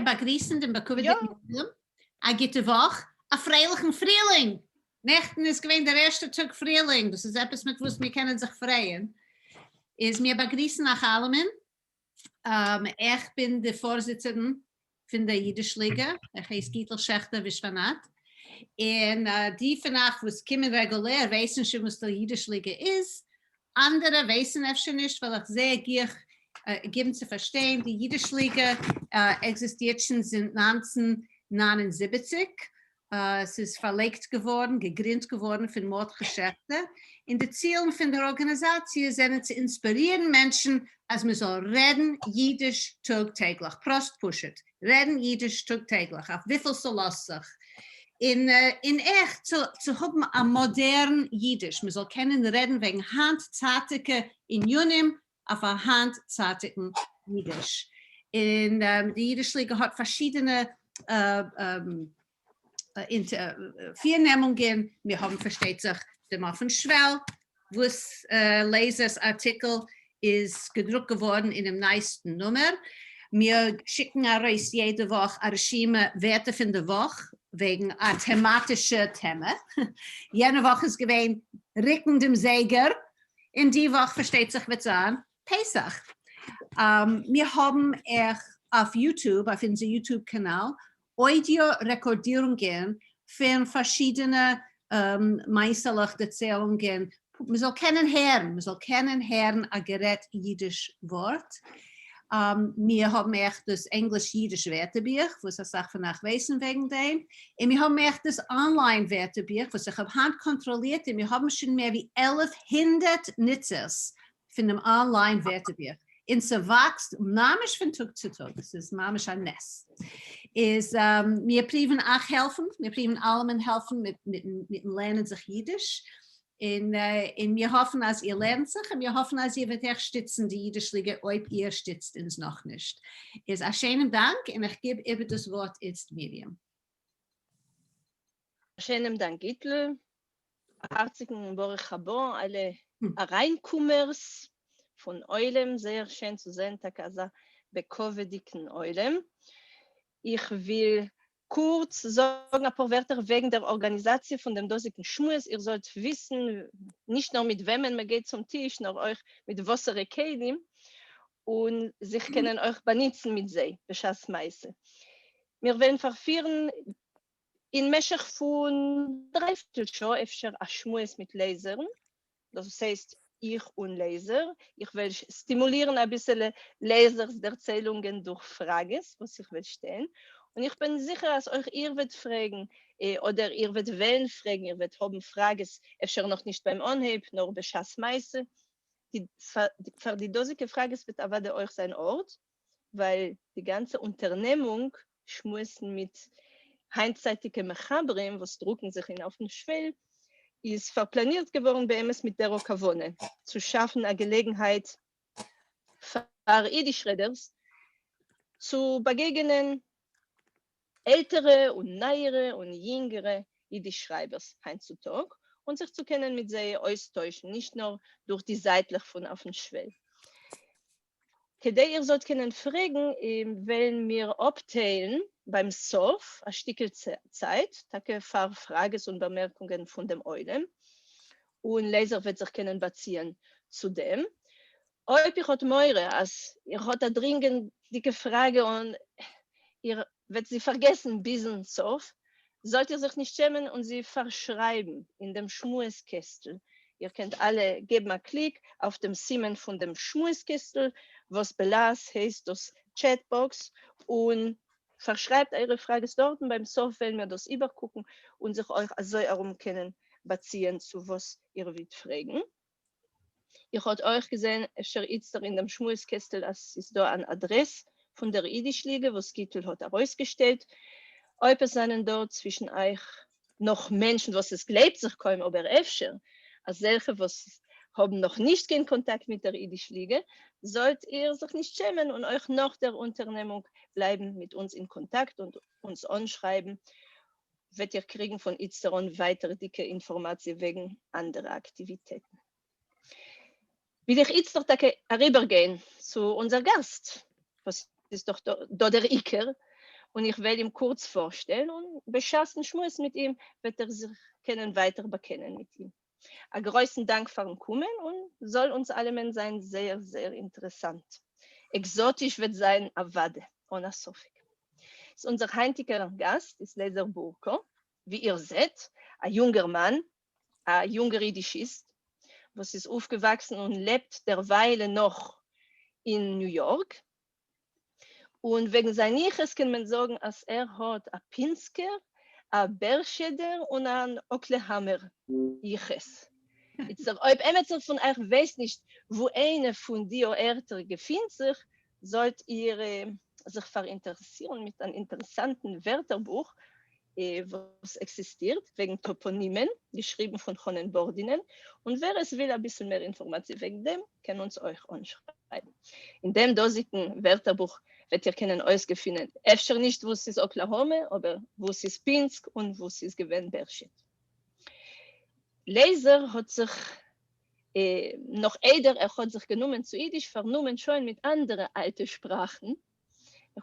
begrüßen den Ja. Film. Eine gute Woche. Ein freilichen Frühling. Nächten ist gewesen der erste Tag Frühling. Das ist etwas, mit was wir können sich freuen. Ist mir begrüßen nach allem. Ich bin die Vorsitzende von der Jüdische Liga. Ich heiße Gittel Schechter Vishwanath. Und die vandaag, was kommen regulär, wissen schon, was die Jüdische Liga ist. Andere wissen es nicht, weil ich sehr gerne geben zu verstehen, die Jüdische Liga existiert schon seit 1979. Es ist verlegt geworden, gegründet geworden für Mordgeschäfte. In den Zielen von der Organisation sind zu inspirieren Menschen, als man soll reden Jiddisch tagtäglich. Prost pushet. Reden Jiddisch tagtäglich. Auf wie viel soll es sich? In echt zu haben ein modern Jiddisch. Man soll kennen reden wegen handzartige in Junim auf ein handzartigen Jiddisch. Die Jüdische Liga hat verschiedene Vernehmungen. Wir haben, versteht sich, der Marvin Schwell, wo es Lesersartikel ist gedruckt geworden in dem nächsten Nummer. Wir schicken heraus jede Woche Archime Werte von der Woche wegen thematischen Themen. Jede Woche ist gewesen Ricken dem Säger. In die Woche versteht sich, wird sagen, Pesach. Wir haben auf YouTube, auf unserem YouTube-Kanal, Audio-Rekordierungen von verschiedenen meisterlichen Erzählungen. Man soll hören, ein Gerät Jiddisch Wort. Wir haben echt das Englisch-Jiddisch Wörterbuch, was ich sage, nachweisen wegen dem. Und wir haben echt das Online-Wörterbuch, was ich auf Hand kontrolliert. Und wir haben schon mehr wie 1100 Nutzers von dem Online-Wörterbuch. In so wächst, mamisch von Tag zu Tag, das ist mamisch ein Nest. Wir prüfen auch helfen, wir prüfen allem helfen mit dem Lernen sich Jiddisch. Und wir hoffen, dass ihr lernt sich und wir hoffen, dass ihr wird stützen, die Jüdische Liga, ob ihr stützt uns noch nicht. Ist ein schönen Dank und ich gebe über das Wort jetzt Miriam. Schönen Dank, Gittel. Herzlichen Baruch Habo, alle Reinkommers von Eulem. Sehr schön zu sehen, Takasa, bekovediken Eulem. Ich will kurz sagen ein paar Wörter wegen der Organisation von dem dosigen Schmues. Ihr sollt wissen, nicht nur mit wem man geht zum Tisch, nur euch mit Wasser Kedim und sich können euch benutzen mit sie, beschas meise. Wir werden verführen in Meschach von 3/4 Jahr öfter a Schmues mit Lasern. Das heißt, ich und Laser. Ich will stimulieren ein bisschen Lasers der Erzählungen durch Fragen, was ich will stellen. Und ich bin sicher, dass euch ihr wird fragen, oder ihr wird wollen fragen, ihr wird haben Fragen, öfter noch nicht beim Anheb, nur beschass meise. Für die dosige Frage wird aber der euch sein Ort, weil die ganze Unternehmung schmussen mit heinzeitigen Mechabrim, was drucken sich in auf den Schwell, ist verplaniert geworden bei MS mit der Rokavone, zu schaffen eine Gelegenheit für Jiddisch-Reders zu begegnen ältere und neuere und jüngere Jiddisch-Schreibers heutzutage und sich zu kennen mit sie austauschen, nicht nur durch die seitlich von auf den Schwell. Kedai ihr sollt können fragen, wenn wir abteilen beim Sof, ein Stückchen Zeit, danke für Fragen und Bemerkungen von dem Eulem. Und Leser wird sich können beziehen zu dem. Ob ich heute meure, als ihr habt eine dringend dicke Frage und ihr wird sie vergessen bis zum Sof, sollt ihr sich nicht schämen und sie verschreiben in dem Schmueskestel. Ihr könnt alle, gebt mal Klick auf dem Simen von dem Schmueskestel, was belas heißt das Chatbox und verschreibt eure Frage dort und beim Sof werden wir das übergucken und sich euch so herum können beziehen zu was ihr wollt fragen. Ich habe euch gesehen, es ist in dem Schmueskestel, das ist da eine Adresse von der Jiddisch Liga, was Gittel hat herausgestellt. Ob es sind dort zwischen euch noch Menschen, was es glebt sich kaum, aber öfter, als solche, was haben noch nicht in Kontakt mit der Jiddisch Liga, sollt ihr sich nicht schämen und euch nach der Unternehmung bleiben mit uns in Kontakt und uns anschreiben. Wird ihr kriegen von Itzeron weitere dicke Informationen wegen anderer Aktivitäten. Will ich jetzt noch rübergehen zu unserem Gast. Was ist doch da der Iker? Und ich will ihm kurz vorstellen und beschassen Schmues mit ihm, wird sich weiter bekennen mit ihm. Ein großen Dank für den Kommen und soll uns alle sein sehr, sehr interessant. Exotisch wird sein Avade, ohne Sofik. Unser heutiger Gast ist Leiser Burko. Wie ihr seht, ein junger Mann, ein junger Jiddishist, was ist aufgewachsen und lebt derweil noch in New York. Und wegen seines kann man sagen, dass hat ein Pinsker, ein Berscheder und ein Oklahoma Jiches. Jetzt ob jemand von euch weiß nicht, wo eine von die Eltern befindet sich, sollt ihr sich verinteressieren mit einem interessanten Wörterbuch, was existiert, wegen Toponymen, geschrieben von Honen Bordinen. Und wer es will, ein bisschen mehr Informationen wegen dem, kann uns euch anschreiben. In dem dosigen Wörterbuch wird ihr können ausgefunden, öfter nicht, wo es ist Oklahoma, aber wo es ist Pinsk und wo es ist gewesen Bershit. Leiser hat sich noch eider, hat sich genommen zu Jiddisch, vernommen schon mit anderen alten Sprachen.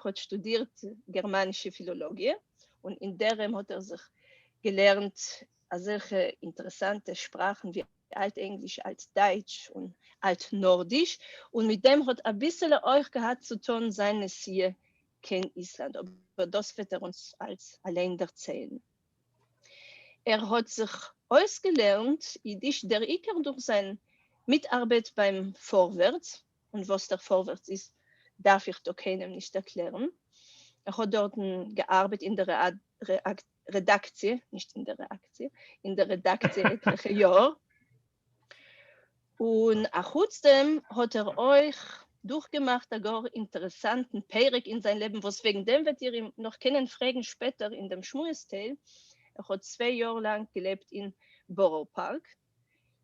Hat studiert germanische Philologie und in derem hat sich gelernt, solche interessante Sprachen wie Altenglisch, Altdeutsch und Altnordisch. Und mit dem hat ein bisschen euch gehabt zu tun, seine Sie kein Island. Aber das wird uns als allein erzählen. Hat sich ausgelernt, Jiddisch der Iker durch seine Mitarbeit beim Vorwärts. Und was der Vorwärts ist, darf ich doch keinem nicht erklären. Hat dort gearbeitet in der Redaktion, nicht in der Reaktion, in der Redaktion etliche Jahre. Und trotzdem hat euch durchgemacht, ein gar interessanten Perek in sein Leben, was wegen dem wird ihr ihm noch kennen, fragen später in dem Schmuestel. Hat 2 Jahre lang gelebt in Borough Park.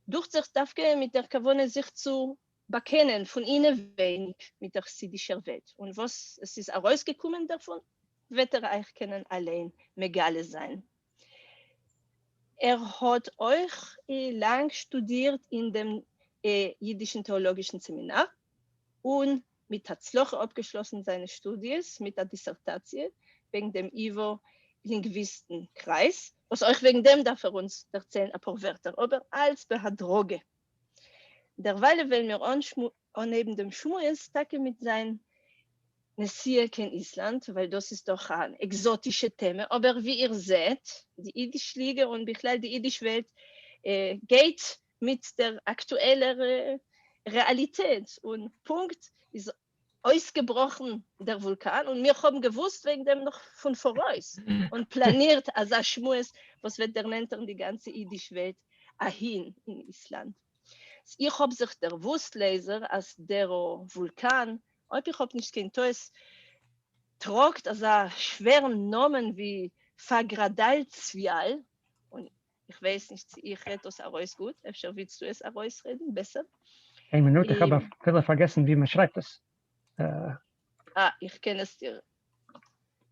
Durch sich darf mit der Kavone sich zu bekennen, von ihnen wenig mit der chassidischen Welt. Und was es ist herausgekommen davon, wird euch können allein Megale sein. Hat euch lang studiert in dem jiddischen theologischen Seminar und mit Hatzloch abgeschlossen seine Studies mit der Dissertation wegen dem IWO Linguistenkreis, was euch wegen dem darf uns erzählen, ein paar Wörter, aber als bei der Droge. Derweil will wir neben dem Schmues Tage mit sein Nessie in Island, weil das ist doch ein exotisches Thema. Aber wie ihr seht, die Jiddisch-Liga und die Jiddisch-Welt geht mit der aktuellen Realität. Und Punkt ist ausgebrochen, der Vulkan. Und wir haben gewusst wegen dem noch von voraus und planiert als ein Schmues, was wird der nennt die ganze Jiddisch-Welt ahin in Island. Ich habe sich der Wusstleser als der Vulkan, ob ich habe nicht kein Toes, tragt als einen schweren Namen wie Fagradalzvial. Und ich weiß nicht, ich rede das Arois gut. Vielleicht willst du es Arois reden, besser? Eine Minute, ich habe völlig vergessen, wie man schreibt das. Ich kann es dir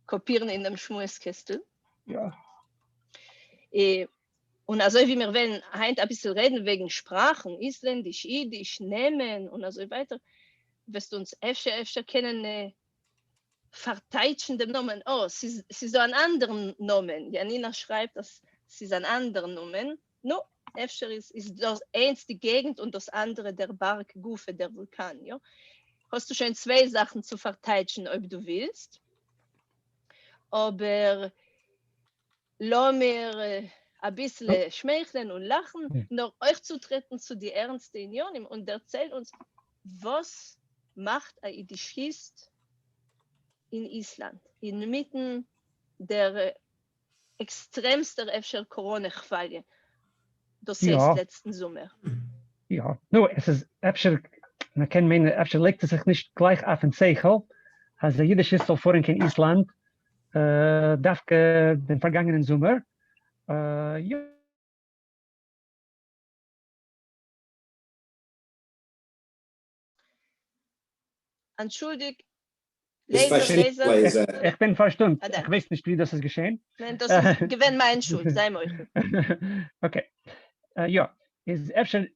kopieren in dem Schmueskestel. Ja. Und also wie wir wollen heute ein bisschen reden wegen Sprachen, Isländisch, Jiddisch, Nehmen und so weiter, wirst du uns öfter kennen, verteidigen dem Namen. Oh, sie ist so ein anderer Namen. Janina schreibt, dass sie ist ein anderer Namen. No, öfter ist das eins die Gegend und das andere der Berg, Gufe, der Vulkan. Ja? Hast du schon 2 Sachen zu verteidigen, ob du willst. Aber lass mir ein bisschen schmeicheln und lachen, noch euch zu treten zu die ernsten Unionen und erzählt uns, was macht ein Jiddischist in Island, inmitten der extremsten Corona-Qualie, das heißt letzten Sommer. Ja, nur es ist man kann meinen, legt es sich nicht gleich auf den Zeichel, als der Jiddischist so vorhin in Island, darf den vergangenen Sommer, ja. Entschuldigt, Ich bin verstimmt. Ich weiß nicht, wie das ist geschehen. Nein, das ist gewinn meine Schuld, sei mal. Okay. Ja, es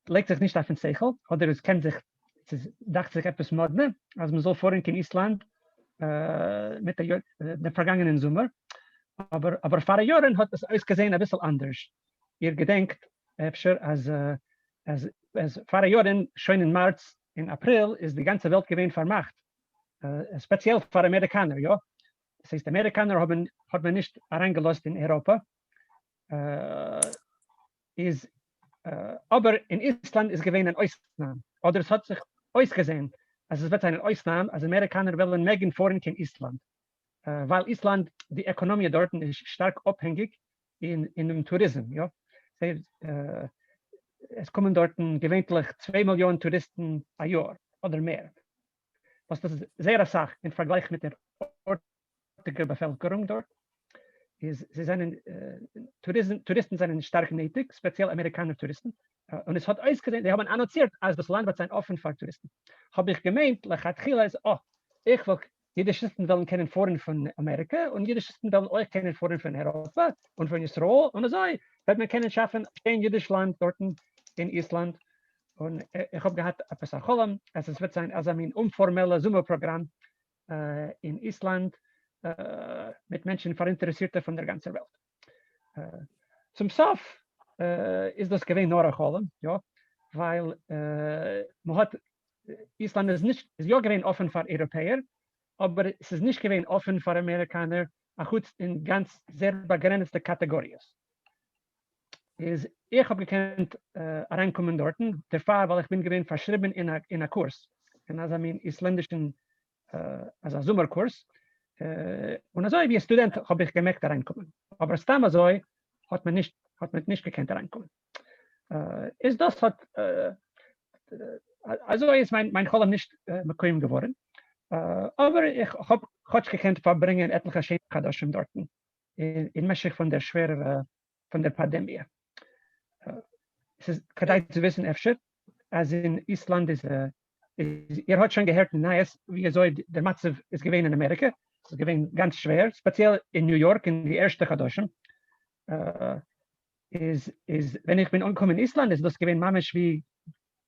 legt sich nicht auf den Zeichel, oder es kennt sich, dacht sich etwas modne, als man so vorhin in Island mit der vergangenen Sommer. Aber vor Jahren hat es ausgesehen ein bisschen anders. Ihr gedenkt, als vor Jahren, schon im März, in April, ist die ganze Welt gewesen vermacht. Speziell für Amerikaner, ja. Das heißt, Amerikaner hat man nicht reingelassen in Europa. Aber in Island ist gewesen ein Ausnahme. Oder es hat sich ausgesehen, also es wird eine Ausnahme, als Amerikaner wollen mehr fahren in Island. Weil Island, die Ökonomie dort ist stark abhängig in dem Tourismus. Ja? Es kommen dort gewöhnlich 2 Millionen Touristen ein Jahr oder mehr. Was das ist sehr Sache im Vergleich mit der örtlichen Bevölkerung dort. Touristen sind stark nötig, speziell Amerikaner Touristen. Und es hat ausgesehen, die haben annonciert, als das Land wird sein offen für Touristen. Habe ich gemeint, ich will Jüdischen wollen kennen fahren von Amerika und Jüdischen wollen euch kennen fahren von Europa und von Israel. Und so wird man kennen schaffen, ein jüdisches Land dort in Island. Und ich habe gehabt, etwas Acholem, es wird sein, also ein informelles Sommerprogramm in Island mit Menschen Verinteressierten von der ganzen Welt. Zum Sof ist das gewesen nur Acholem, ja, weil man hat, Island ist ja gewesen offen für Europäer, aber es ist nicht gewesen offen für Amerikaner, auch gut in ganz sehr begrenzte Kategorien. Ich habe gekannt reinkommen dort, der Fall, weil ich bin gewesen verschrieben in einer Kurs, in einem isländischen Sommerkurs. Und also wie Student habe ich gemerkt reinkommen. Aber es damals so hat man nicht gekannt reinkommen. Ist das hat also ist mein Cholam nicht bequem geworden. Aber ich habe Gott gekannt verbringen etliche Schäden Chadashim dort in Meschich von der schweren von der Pandemie. Es ist gerade zu wissen, als in Island ihr habt schon gehört, wie so der Matze ist gewesen in Amerika. Es ist gewesen ganz schwer, speziell in New York in die erste Chadashim. Wenn ich bin angekommen in Island, ist das gewesen mamisch wie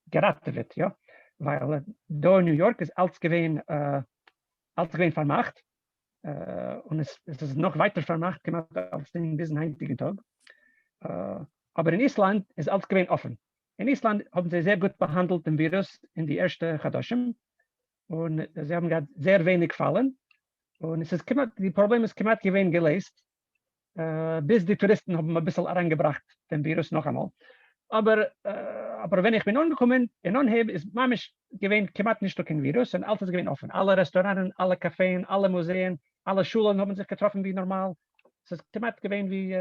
geraten wird, ja. Weil da in New York ist alles gewesen vermacht. Und es ist noch weiter vermacht gemacht als in diesem heutigen Tag. Aber in Island ist alles gewesen offen. In Island haben sie sehr gut behandelt den Virus in die erste Chadashim. Und sie haben gerade sehr wenig Fallen. Und die Problem ist gewesen gelöst. Bis die Touristen haben ein bisschen reingebracht, den Virus noch einmal. Aber wenn ich bin angekommen, in Onheb ist mamisch gewesen nicht durch den Virus und alles ist gewesen offen. Alle Restaurants, alle Cafés, alle Museen, alle Schulen haben sich getroffen wie normal. Es ist gewesen wie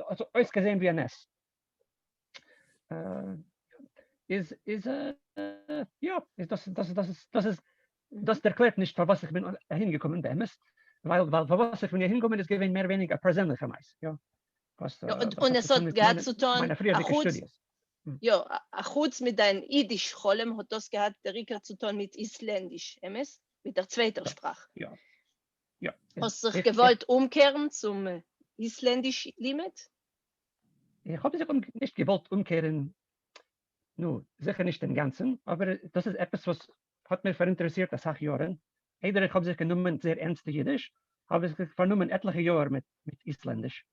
also ausgesehen wie ein Nest. Das erklärt nicht, für was ich bin hingekommen bin, weil für was ich bin hier hingekommen ist gewesen mehr oder weniger persönlicher Mais. Ja. Und es hat gehabt zu tun, Chutz mit deinem Jiddisch Cholem hat das gehabt, der Riker zu tun mit Isländisch, mit der zweiten Sprache. Ja. Hast du dich gewollt umkehren zum Isländisch Limit? Ich habe sich nicht gewollt umkehren, sicher nicht den Ganzen, aber das ist etwas, was hat mich interessiert, das Jahren. Ich habe sich genommen sehr ernst Jiddisch, habe sich vernommen etliche Jahre mit Isländisch.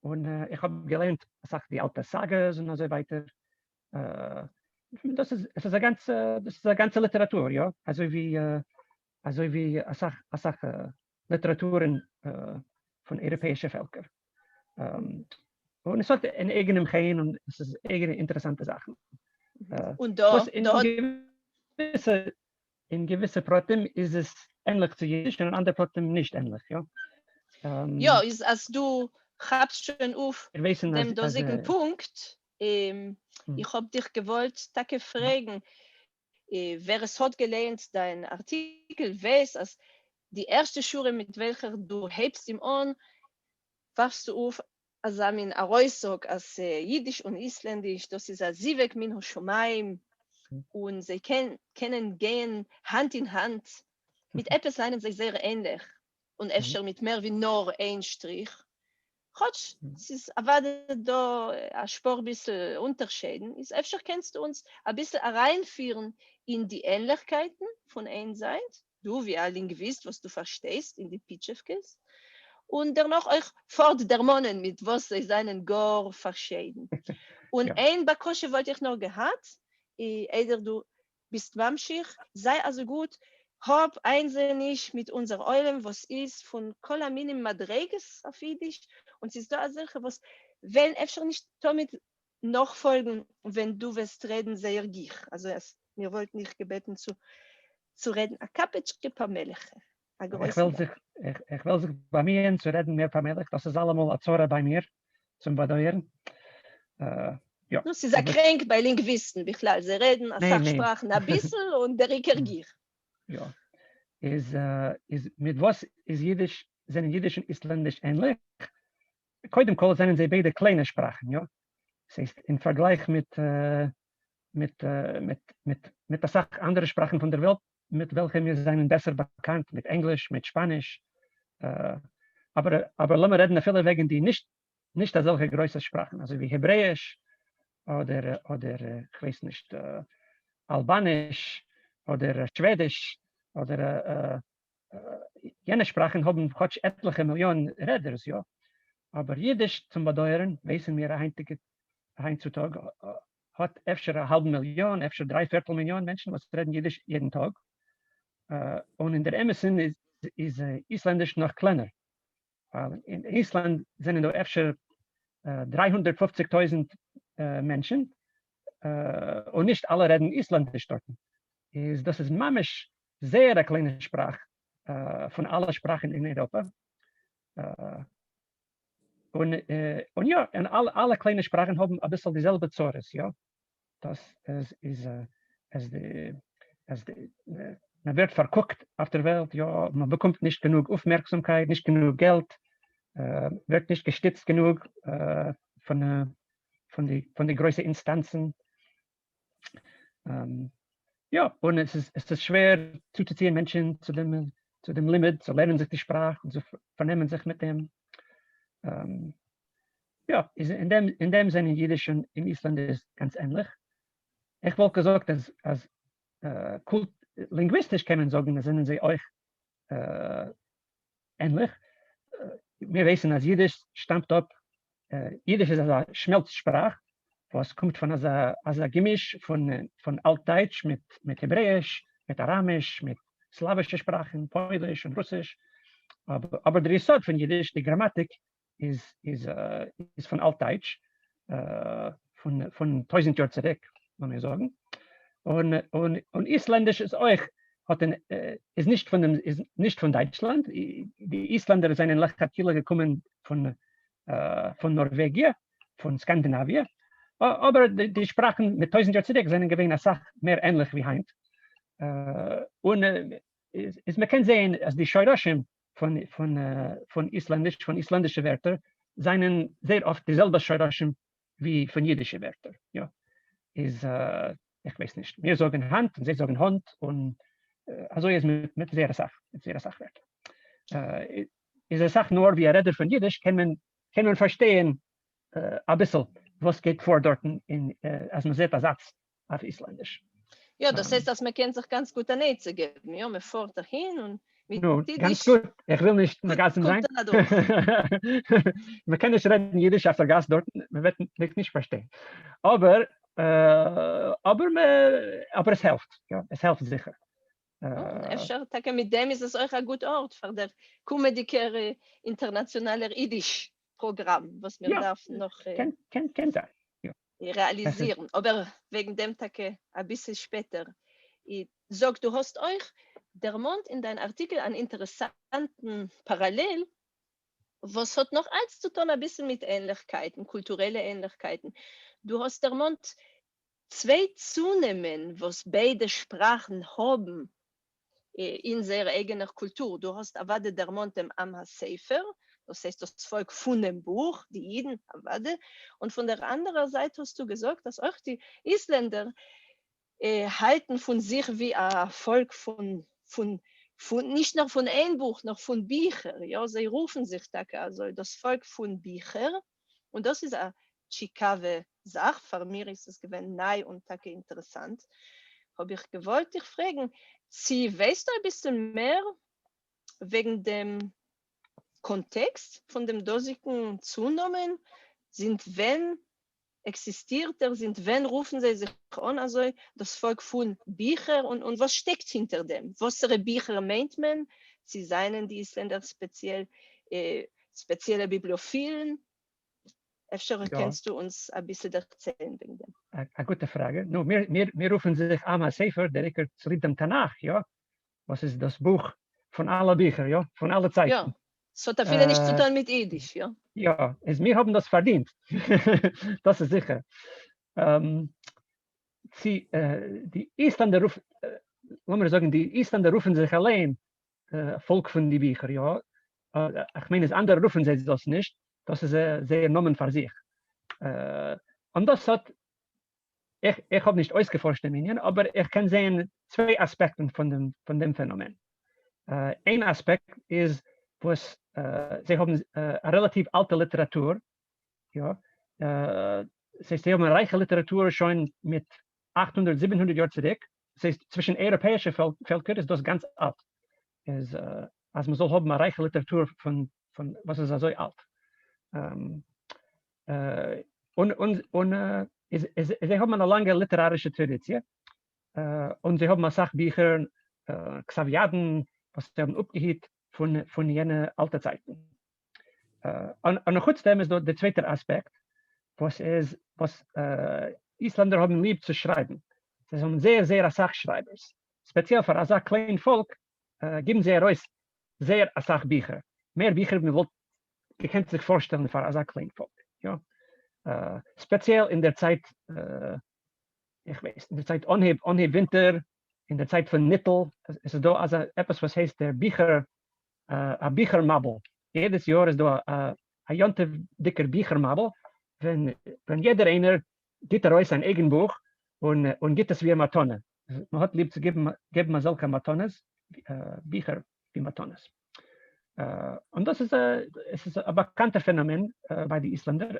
Und ich habe gelernt, die alte Sagas und so weiter. Das ist eine ganze Literatur, ja. Also wie Literaturen von europäischen Völkern. Und es hat einen eigenen Gehen und es ist eigene interessante Sachen. Und in gewisse Protem ist es ähnlich zu Jiddisch und in anderen Protem nicht ähnlich, ja. Als du habst schon auf dem dosigen Punkt, ich habe dich gewollt, danke fragen, wer es hat gelernt, dein Artikel weiß, als die erste Schule, mit welcher du hebst ihm an, wachst du auf, als ein Aroisog, als Jiddisch und Isländisch, das ist ein Sivek min Hoshomaim, und sie können gehen Hand in Hand. Mit etwas seien sie sehr ähnlich und öfter mit mehr wie nur ein Strich. Es ist aber da ein Sport ein bisschen unterschieden. Öfter kannst du uns ein bisschen reinführen in die Ähnlichkeiten von einer Seite, du wie ein Linguist, was du verstehst, in die Pitschewkes, und danach euch fortdermonen, mit was sie seinen Gor verschieden. Und Ja. ein Bakosche wollte ich noch gehabt, either du bist Mamschich, sei also gut, hab einsinnig mit unser Eulen, was ist von Kolaminim Madreges auf Jiddisch, und es ist da eine Sache, was, wenn öfter nicht damit nachfolgen, wenn du wirst reden, sehr gich. Also wir wollten nicht gebeten zu reden, a Kapitschke Pamelche. Ich will sich bei mir zu reden mehr vermellig. Das ist allemal eine Zora bei mir zum Badeuren. Ja. Sie ist kränk bei Linguisten, Bichlal. Sie reden a Sachsprachen ein bisschen und der Rikergir. Ja. Mit was ist Jiddisch, sind Jiddisch und Isländisch ähnlich? Koidem Kol sind sie beide kleine Sprachen, ja. Das heißt, im Vergleich mit der Sache andere Sprachen von der Welt, mit welchen wir sind besser bekannt, mit Englisch, mit Spanisch. Aber lassen wir reden viele wegen die nicht solche große Sprachen, also wie Hebräisch oder ich weiß nicht, Albanisch oder Schwedisch oder jene Sprachen haben etliche Millionen Reders, ja. Aber Jiddisch zum Badeuren, wissen wir heutzutage, hat öfter 500.000, öfter 3/4 Millionen Menschen, was reden Jiddisch jeden Tag. Und in der Emerson ist Isländisch noch kleiner. In Island sind da öfter 350.000 Menschen und nicht alle reden Isländisch dort. Das ist mamisch sehr eine kleine Sprache von allen Sprachen in Europa. Und ja, und alle kleinen Sprachen haben ein bisschen dieselbe Zores, ja. Das ist, man wird verguckt auf der Welt, ja, man bekommt nicht genug Aufmerksamkeit, nicht genug Geld, wird nicht gestützt genug von den größeren Instanzen. Ja, und es ist schwer zuzuziehen, Menschen zu dem Limit, zu lernen sich die Sprache und zu vernehmen sich mit dem. Ja, in dem Sinne in Jiddisch und in Island ist ganz ähnlich. Ich wollte gesagt, als linguistisch können sagen, sind sie euch ähnlich. Wir wissen, als Jiddisch stammt ab, Jiddisch ist eine Schmelzsprache, was kommt von einer Gemisch von Altdeutsch mit Hebräisch, mit Aramisch, mit slawischen Sprachen, Polnisch und Russisch. Aber der Resort von Jiddisch, die Grammatik, ist von Altdeutsch, von 1000 Jahren zurück, muss man sagen. Und Isländisch ist ist nicht von Deutschland. Die Isländer sind in Lachatila gekommen von Norwegen, von Skandinavien. Aber die Sprachen mit 1000 Jahren zurück sind gewesen eine Sache mehr ähnlich wie heute. Und man kann sehen, dass die Scheurashim von isländischen Wörtern seien sehr oft dieselbe Scheurashim wie von jiddischen Wörtern. Ja. Ich weiß nicht, wir sagen Hand und sie sagen Hund und also ist mit sehr Sachwörtern. Ist eine Sache nur, wie ein Redner von Jiddisch kann man verstehen ein bisschen, was geht vor dort, als man sieht, der Satz auf Isländisch. Ja, das heißt, dass man kennt sich ganz gut an zu geben. Ja, man fährt dahin und mit ganz gut. Ich will nicht mit Gassen sein. Man kann nicht reden Jiddisch auf der Gas dort, man wird nicht verstehen. Aber es hilft. Ja, es hilft sicher. Mit dem ist es euch ein guter Ort für der Kumediker internationaler Jiddisch-Programm, was wir darf noch kann sein. Realisieren. Aber wegen dem Tag ein bisschen später. Ich sag, du hast euch der Mond in deinem Artikel einen interessanten Parallel, was hat noch eins zu tun, ein bisschen mit Ähnlichkeiten, kulturelle Ähnlichkeiten. Du hast der Mond zwei Zunehmen, was beide Sprachen haben in seiner eigenen Kultur. Du hast Avade der Mond im Am HaSefer, das heißt das Volk von dem Buch, die Jiden, Avade. Und von der anderen Seite hast du gesagt, dass auch die Isländer halten von sich wie ein Volk von nicht nur von einem Buch, noch von Büchern. Ja, sie rufen sich da, also das Volk von Büchern. Und das ist eine schikave Sache. Für mich ist es gewesen neu und interessant. habe ich gewollt dich fragen, sie weißt du ein bisschen mehr wegen dem Kontext von dem dosigen Zunahmen? Sind wenn existiert er, sind wenn rufen sie sich an, also das Volk von Bücher und was steckt hinter dem? Was für Bücher meint man? Sie seien die Isländer spezielle Bibliophilen. Efter kannst du uns ein bisschen erzählen wegen dem? Eine gute Frage. No, wir rufen sich Ama Sefer, der ich zu dem Tanach, ja? Was ist das Buch von allen Büchern, ja? Von allen Zeiten. Ja, so hat viele nicht zu tun mit Jiddisch, ja? Ja, wir haben das verdient. Das ist sicher. Die Isländer rufen, lassen wir sagen, die Isländer rufen sich allein Volk von die Bücher, ja. Ich meine, das andere rufen sie das nicht. Das ist sehr Nomen für sich. Und das hat, ich habe nicht ausgeforscht, aber ich kann sehen zwei Aspekte von dem Phänomen. Ein Aspekt ist, was sie haben eine relativ alte Literatur. Ja, sie haben eine reiche Literatur schon mit 800, 700 Jahren zurück. Das heißt, zwischen europäischen Völkern ist das ganz alt. Also man soll haben eine reiche Literatur von was ist so alt. Sie haben eine lange literarische Tradition. Und sie haben eine Sachbücher, Xaviaden, was sie haben abgehielt von jenen alten Zeiten. Und noch kurz dem ist der zweite Aspekt, was Isländer haben lieb zu schreiben. Sie haben sehr, sehr Sachschreiber. Speziell für ein kleines Volk geben sie heraus sehr Sachbücher. Mehr Bücher, ihr könnt sich vorstellen, für ein kleines Volk. Ja? Speziell in der Zeit, ich weiß, in der Zeit Onheb Winter, in der Zeit von Nittel, ist es da also etwas, was heißt der Bücher, ein Büchermabel. Jedes Jahr ist da ein jonte dicker Büchermabel, wenn jeder einer gibt sein eigen Buch und gibt es wie Matonnen. Man hat lieb zu geben solche Matonnes, Bücher wie Matonnes. Und das ist ein bekanntes Phänomen bei den Isländern,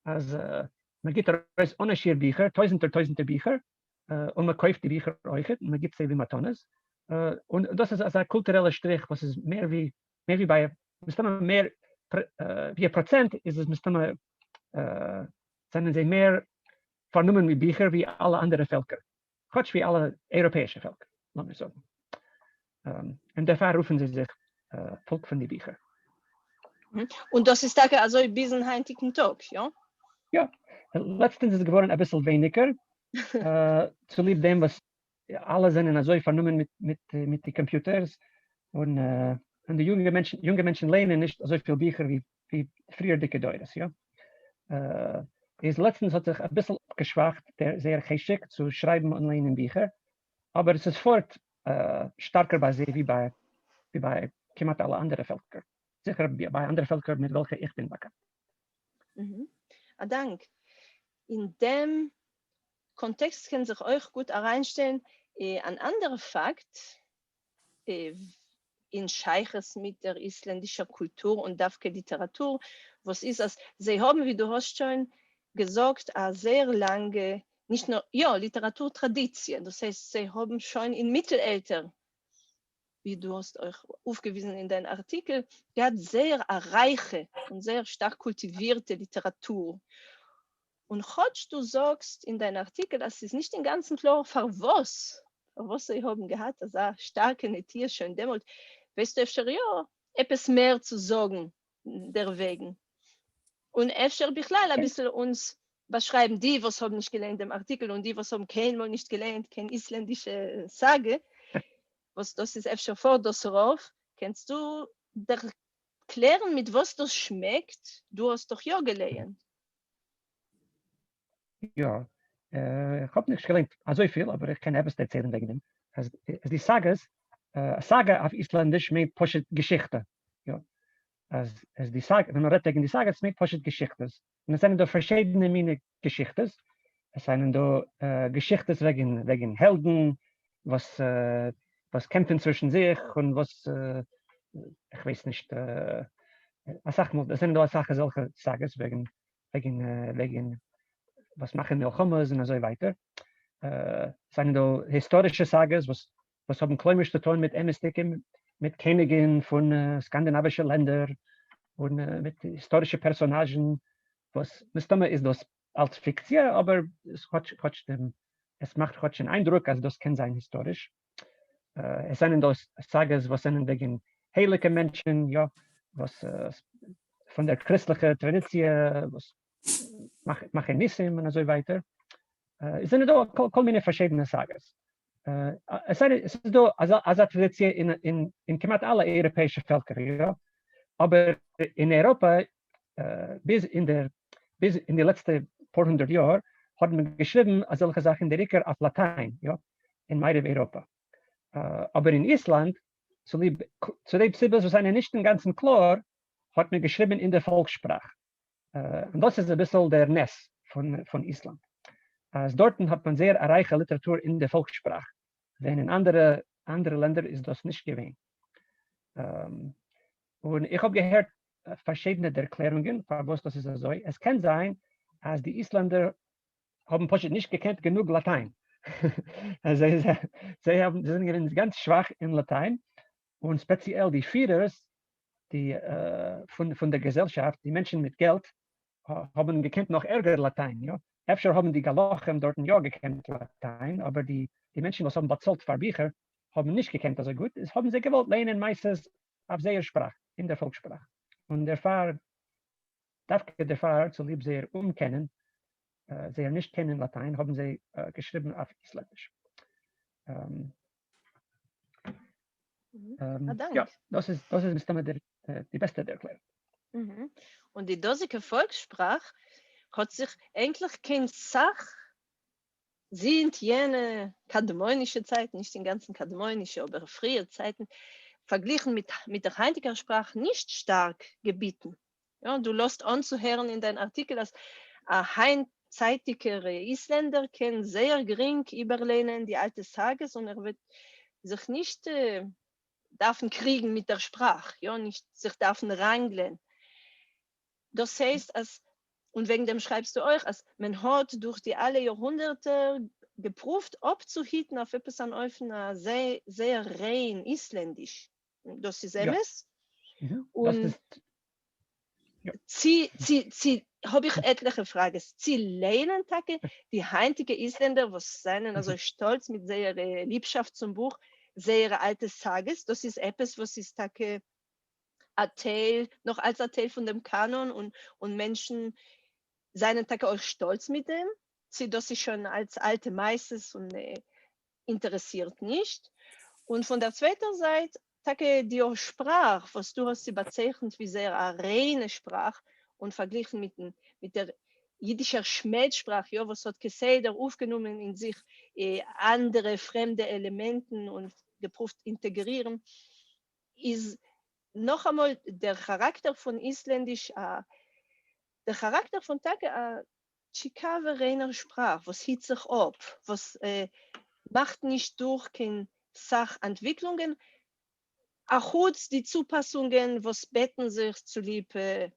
man gibt unterschiedliche Bücher, tausende Bücher, und man kauft die Bücher euch und man gibt sie wie Matonnes. Und das ist also ein kultureller Strich, was ist mehr wie bei, mehr wie Prozent ist es, sind sie mehr vernommen wie Bücher wie alle anderen Völker. Gott wie alle europäische Völker, lassen wir sagen. Und dafür rufen sie sich Volk von den Büchern. Und das ist also bis zum heutigen Tag, ja? Ja, letztens ist es geworden ein bisschen weniger, zu lieb dem, was alle sind so vernommen mit den Computers und die junge Menschen lehnen nicht so viele Bücher wie früher dicke Deutsch, ja. Letztens hat sich ein bisschen geschwacht, der sehr geschickt zu schreiben und lehnen Bücher, aber es ist fort stärker bei sie wie bei knapp alle anderen Völker. Sicher bei anderen Völkern, mit welchen ich bin bekannt. Dank. In dem Kontext kann sich euch gut hereinstellen, ein anderer Fakt, in Scheiches mit der isländischen Kultur und Davke Literatur, was ist das? Sie haben, wie du hast schon gesagt, eine sehr lange, nicht nur, ja, Literaturtradition. Das heißt, sie haben schon im Mittelalter, wie du hast euch aufgewiesen in deinem Artikel, gehabt sehr reiche und sehr stark kultivierte Literatur. Und du sagst in deinem Artikel, dass es nicht den ganzen klar für was sie haben gehabt, das ist starke Netier schon demut. Weißt du, öfter ja, etwas mehr zu sagen derwegen. Und öfter bichlal ein bisschen uns beschreiben, die, was haben nicht gelernt im Artikel und die, was haben keinmal nicht gelernt, keine isländische Sage. Was das ist öfter vor das darauf. Kannst du erklären, mit was das schmeckt? Du hast doch ja gelernt. Ja, ich habe nicht gelernt, so viel, aber ich kann etwas erzählen wegen dem. Die Sagas, Saga auf Isländisch meint Poshet Geschichte. Ja. Die Saga, wenn man redet gegen die Sagas, meint Poshet Geschichte. Und es sind da verschiedene Mine Geschichten. Es sind da Geschichten wegen Helden, was kämpfen zwischen sich und was, ich weiß nicht, sag mal, es sind da solche Sagas wegen was machen Milchommes und so weiter. seien da historische Sagas, was haben kleinlich zu tun mit Emestiken, mit Königen von skandinavischen Ländern und mit historischen Personagen, was nicht immer ist das als Fiktion, aber es macht trotzdem Eindruck, als das kann sein historisch. Es sind das Sagas, was sind wegen heiligen Menschen, ja, was von der christlichen Tradition, was machen Nissim und so weiter. Es sind da keine verschiedene Sagas. Es ist da eine Tradition in knapp alle europäischen Völker, ja. Aber in Europa, bis in die letzten paar hundert Jahre, hat man geschrieben solche Sachen direkt auf Latein, ja, in Europa. Aber in Island, zu dem Sibels, was einem nicht im Ganzen klar, hat man geschrieben in der Volkssprache. Und das ist ein bisschen der Ness von Island. Dort hat man sehr reiche Literatur in der Volkssprache. Wenn in andere Länder ist das nicht gewesen. Und ich habe gehört verschiedene Erklärungen, was das ist so. Es kann sein, als die Isländer haben nicht gekannt genug Latein. Also, sie sind ganz schwach in Latein und speziell die Führers, die von der Gesellschaft, die Menschen mit Geld, haben gekannt noch ärger Latein. Ja? Öfter haben die Galochen dort ja gekannt Latein, aber die Menschen, die haben bezahlt für Bücher, haben nicht gekannt also gut. Das haben sie gewollt lernen meistens auf seiner Sprache, in der Volkssprache. Und der Pfarrer zu lieb sehr umkennen, sie nicht kennen Latein, haben sie geschrieben auf Isländisch. Ja, das ist die beste Erklärung. Mhm. Und die dosige Volkssprache hat sich eigentlich kein Sach, sind jene kademonische Zeiten, nicht den ganzen kademonische, aber frühe Zeiten, verglichen mit der heutigen Sprache nicht stark gebieten. Ja, du lässt anzuhören in deinem Artikel, dass heinzeitige Isländer können sehr gering überlehnen die alte Sages und wird sich nicht davon kriegen mit der Sprache, ja, nicht sich davon rangeln. Das heißt, und wegen dem schreibst du euch, als man hat durch die alle Jahrhunderte geprüft, abzuhitten auf etwas an einer sehr, sehr rein isländisch. Das ist es. Ja. Mhm. Und habe ich etliche Fragen. Sie lehnen die heutige Isländer, was seien also stolz mit sehr Liebschaft zum Buch, sehr altes Sages. Das ist etwas, was ist noch als Teil von dem Kanon und Menschen seien auch stolz mit dem. Sie das ist schon als alte Meisters und interessiert nicht. Und von der zweiten Seite die Sprache, was du hast sie bezeichnet wie sehr eine reine Sprache und verglichen mit der jiddischer Schmelzsprache, ja, was hat gesagt, aufgenommen in sich andere fremde Elementen und geprüft integrieren, ist noch einmal der Charakter von Isländisch, der Charakter von Chikave reiner Sprache, was hebt sich ab, was macht nicht durch keine Sachentwicklungen, auch die Zupassungen, was betten sich zuliebe,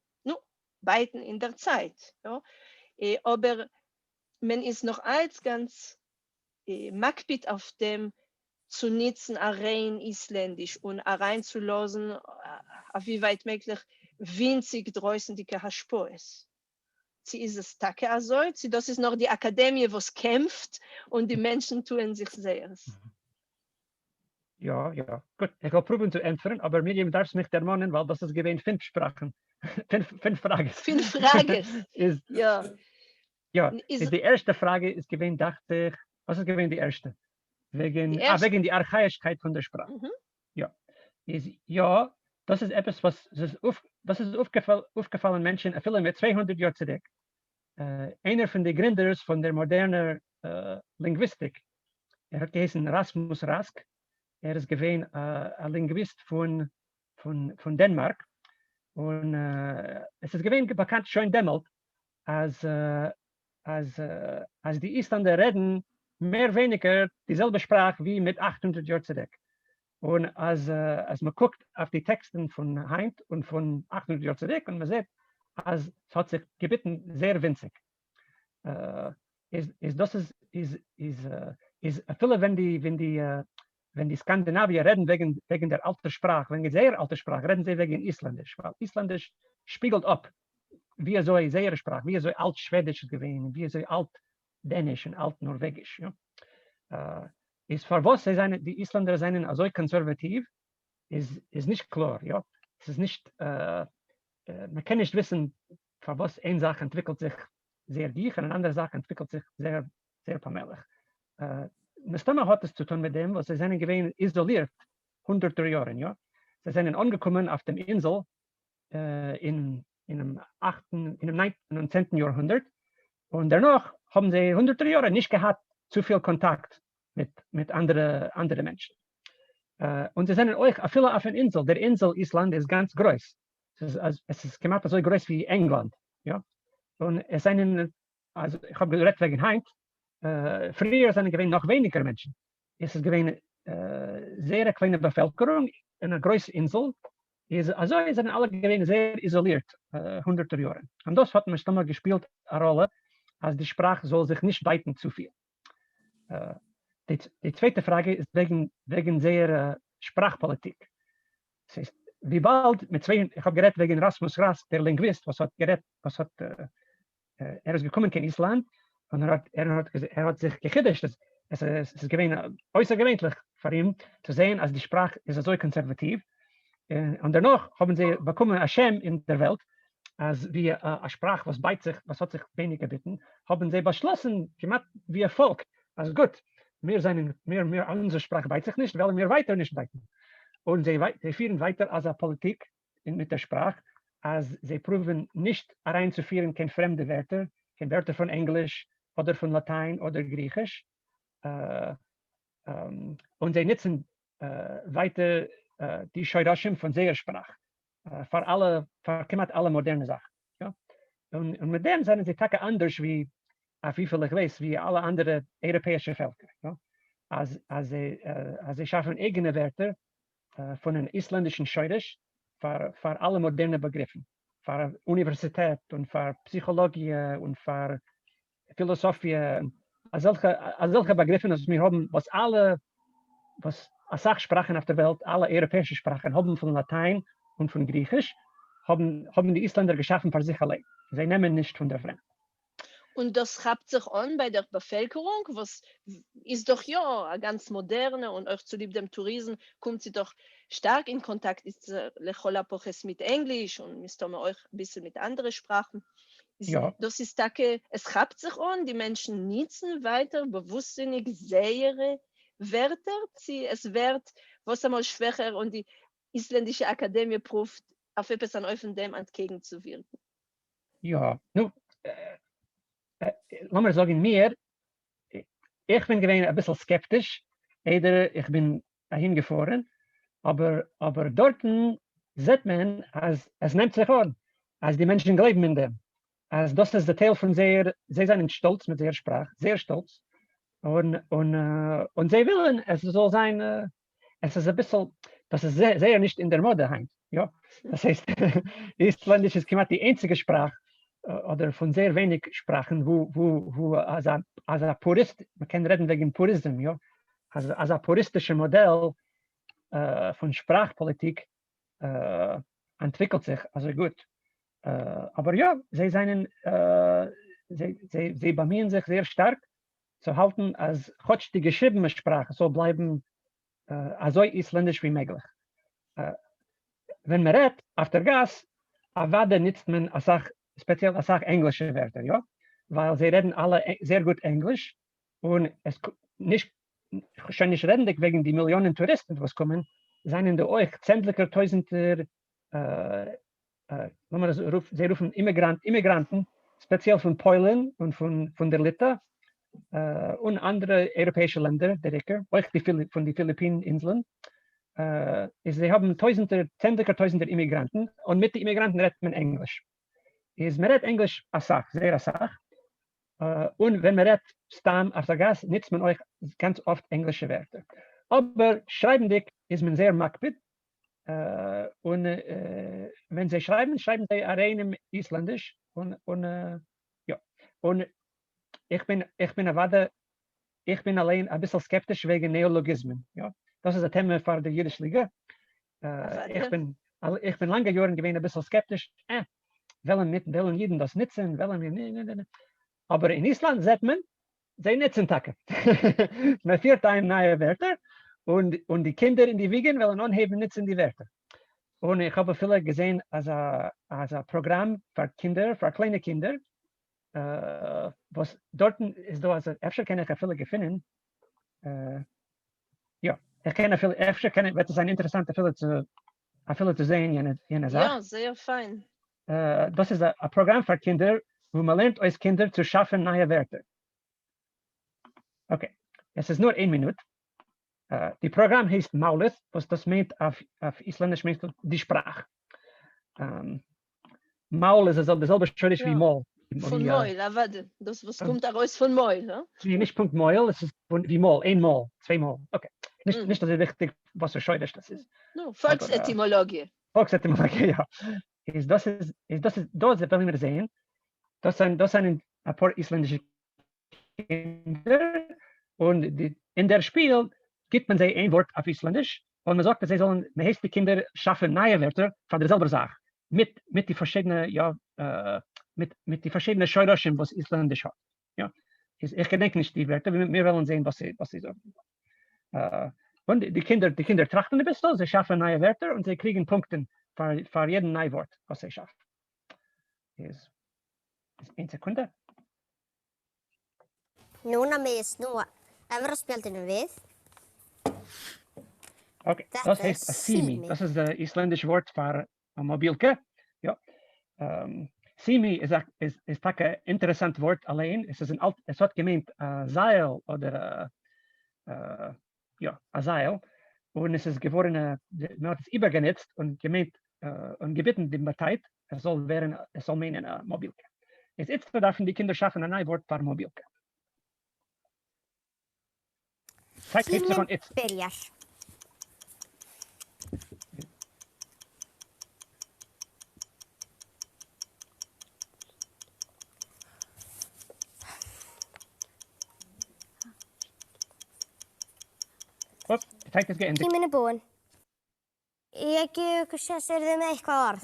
beiden in der Zeit. Ja. Aber man ist noch als ganz makbit auf dem zu nutzen, rein isländisch und reinzulassen, auf wie weit möglich winzig draußen die Haspo ist. Sie ist es Tage also, das ist noch die Akademie, was kämpft und die Menschen tun sich sehr. Ja, gut. Ich will probieren zu entfernen, aber Miriam darf es nicht ermahnen, weil das ist gewähnt 5 Sprachen. 5 Fragen. 5 Fragen. Ja, die erste Frage ist gewähnt, dachte ich, was ist gewähnt die erste? Wegen die Archaischkeit von der Sprache. Mhm. Ja, das ist etwas, das ist aufgefallen Menschen, viele mit 200 Jahren zurück. Einer von den Gründern von der modernen Linguistik, hat geheißen Rasmus Rask. Ist gewesen ein Linguist von Dänemark. Und es ist gewesen bekannt schon damals, als die Isländer reden mehr oder weniger dieselbe Sprache wie mit 800 Jahren zurück. Und als man guckt auf die Texte von Heint und von 800 Jahren zurück und man sieht, es hat sich gebeten sehr winzig. viele, wenn die Skandinavier reden wegen der alten Sprache, wegen der sehr alten Sprache, reden sie wegen Isländisch, weil Isländisch spiegelt ab, wie so eine sehr Sprache, wie so Altschwedisch gewesen, wie so Altdänisch und Altnorwegisch. Ja. Ist für was die Isländer sind so konservativ, ist nicht klar. Ja. Es ist nicht, man kann nicht wissen, für was eine Sache entwickelt sich sehr dicht und eine andere Sache entwickelt sich sehr, sehr vermehrt. Stimme hat es zu tun mit dem, was sie sind gewesen isoliert, hunderte Jahre. Ja? Sie sind angekommen auf dem Insel in dem 9. und 10. Jahrhundert und danach haben sie hunderte Jahre nicht gehabt, zu viel Kontakt mit anderen Menschen. Und sie sind euch viele auf der Insel. Der Insel Island ist ganz groß. Es ist gemacht so groß wie England. Ja? Und es sind, also ich habe geredet wegen Heint, früher sind gewesen noch weniger Menschen. Es ist gewesen sehr kleine Bevölkerung in einer großen Insel. Also sind alle gewesen sehr isoliert, hunderte Jahre. Und das hat mir immer gespielt eine Rolle, als die Sprache soll sich nicht weiten zu viel. Die zweite Frage ist wegen sehr Sprachpolitik. Das heißt, wie bald ich habe geredet wegen Rasmus Rask, der Linguist, er ist gekommen in Island und er hat sich gekiddicht. Es ist äußergewöhnlich für ihn zu sehen, als die Sprache ist so konservativ. Und danach haben sie bekommen ein Schem in der Welt, als wie eine Sprache, was hat sich wenig gebeten, haben sie beschlossen, gemacht wie ein Volk. Also gut, wir unsere Sprache beißt sich nicht, wollen wir weiter nicht beiten. Und sie führen weiter als eine Politik mit der Sprache, als sie proben nicht reinzuführen, keine fremde Wörter, keine Wörter von Englisch oder von Latein oder Griechisch. Und sie nutzen weiter die Scheurashim von Sehersprache für alle moderne Sachen. Ja? Und mit dem sind sie Tage anders wie viel ich weiß, wie alle anderen europäischen Völker. Ja? Als sie schaffen eigene Wörter von einem isländischen Scheurisch für alle modernen Begriffen, für Universität und für Psychologie und für Philosophie. Als solche Begriffe, dass wir haben, was Sachsprachen auf der Welt, alle europäischen Sprachen haben von Latein und von Griechisch, haben die Isländer geschaffen für sich allein. Sie nehmen nicht von der Fremden. Und das schreibt sich an bei der Bevölkerung, was ist doch ja eine ganz moderne und euch zulieb dem Tourismus kommt sie doch stark in Kontakt ist mit Englisch und müsst ihr euch ein bisschen mit anderen Sprachen. Ja. Das ist dacke, es schreibt sich an, die Menschen nutzen weiter bewusstsinnig sähere Wörter, es wird was einmal schwächer und die isländische Akademie prüft, auf etwas an euch von dem entgegenzuwirken. Ja, nun, lass mal sagen, ich bin gewesen ein bisschen skeptisch, ich bin dahin gefahren, aber dort sieht man, als es nimmt sich an, als die Menschen glauben in dem. Als das ist der Teil von sie sind stolz mit ihrer Sprache, sehr stolz. Und sie wollen, es soll sein, es ist ein bisschen, das ist sehr nicht in der Mode hängt. Ja? Das heißt, Isländisch ist die einzige Sprache, oder von sehr wenig Sprachen, wo als ein Purist, man kann reden wegen Purismus, ja, als ein puristisches Modell von Sprachpolitik entwickelt sich, also gut. Aber ja, sie bemühen sich sehr stark zu halten, als die geschriebene Sprache soll bleiben so isländisch wie möglich. Wenn man redet auf der Gas, nutzt man speziell als englische Wörter, ja, weil sie reden alle sehr gut Englisch und es nicht schon nicht reden wegen die Millionen Touristen, die kommen, seien da euch zentlicher Tausender, sie rufen Immigranten, speziell von Polen und von der Litauen und andere europäische Länder, euch von den Philippinen-Inseln. Sie haben zentlicher Tausender Immigranten und mit den Immigranten redet man Englisch. Man redet Englisch sehr asach. Und wenn man redet Stamm auf der Gas, nutzt man euch ganz oft englische Wörter. Aber schreibendig ist man sehr makbid. Und wenn sie schreiben sie rein im Isländisch. Und ich bin allein ein bisschen skeptisch wegen Neologismen. Ja? Das ist ein Thema für die Jüdische Liga. Ich bin lange Jahre gewesen ein bisschen skeptisch. Wollen Jeden das nutzen? Nee. Aber in Island sagt man, sie nutzen Tage. Man führt ein neue Wörter und die Kinder in die Wiegen wollen anheben, nutzen die Wörter. Und ich habe viele gesehen als ein Programm für Kinder, für kleine Kinder, was dort ist, also kann ich viele gefunden. Ja, wird es ein interessanter viele zu sehen, jene Sache. Ja, sehr fein. Das ist ein Programm für Kinder, wo man lernt als Kinder zu schaffen neue Wörter. Okay, es ist nur 1 Minute. Die Programm heißt Maulith, was das meint auf Isländisch meint die Sprache. Maul ist dasselbe Schritt wie Mol. Von Meul, aber das was kommt daraus von Meul, ne? Nicht Punkt Meul, es ist wie Mol, 1 Mol, 2 Mol. Okay. Nicht, dass es wichtig, was für Scheudisch das ist. No, Volksetymologie. Volksetymologie, ja. Das wollen wir sehen. Das sind ein paar isländische Kinder und in der Spiel gibt man sie ein Wort auf Isländisch und man sagt, dass man heißt, die Kinder schaffen neue Wörter von derselben Sache. Mit die verschiedenen, mit die verschiedenen Scheuerchen, was Isländisch hat. Ja. Ich denke nicht die Wörter, wir wollen sehen, was sie sagen. Und die Kinder trachten ein bisschen, sie schaffen neue Wörter und sie kriegen Punkte für jeden neue Wort, was sie schaffen. Ist 1 Sekunde. Núna með snúa efraspjaldinu við. Okay, das heißt Simi. Das ist das isländische Wort für Mobilke. Ja. Simi ist ein interessantes Wort allein. Es hat gemeint Seil oder ein Seil. Und es ist geworden, man hat es übergenutzt und gemeint und gebeten die Partei, es soll meinen Mobilke. Jetzt dürfen die Kinder schaffen ein neues Wort für Mobilke. Tíminn byrjar. Die Zeit ist geendet. Tíminn búinn. Ég gef ykkur sens, eru þið með eitthvað orð?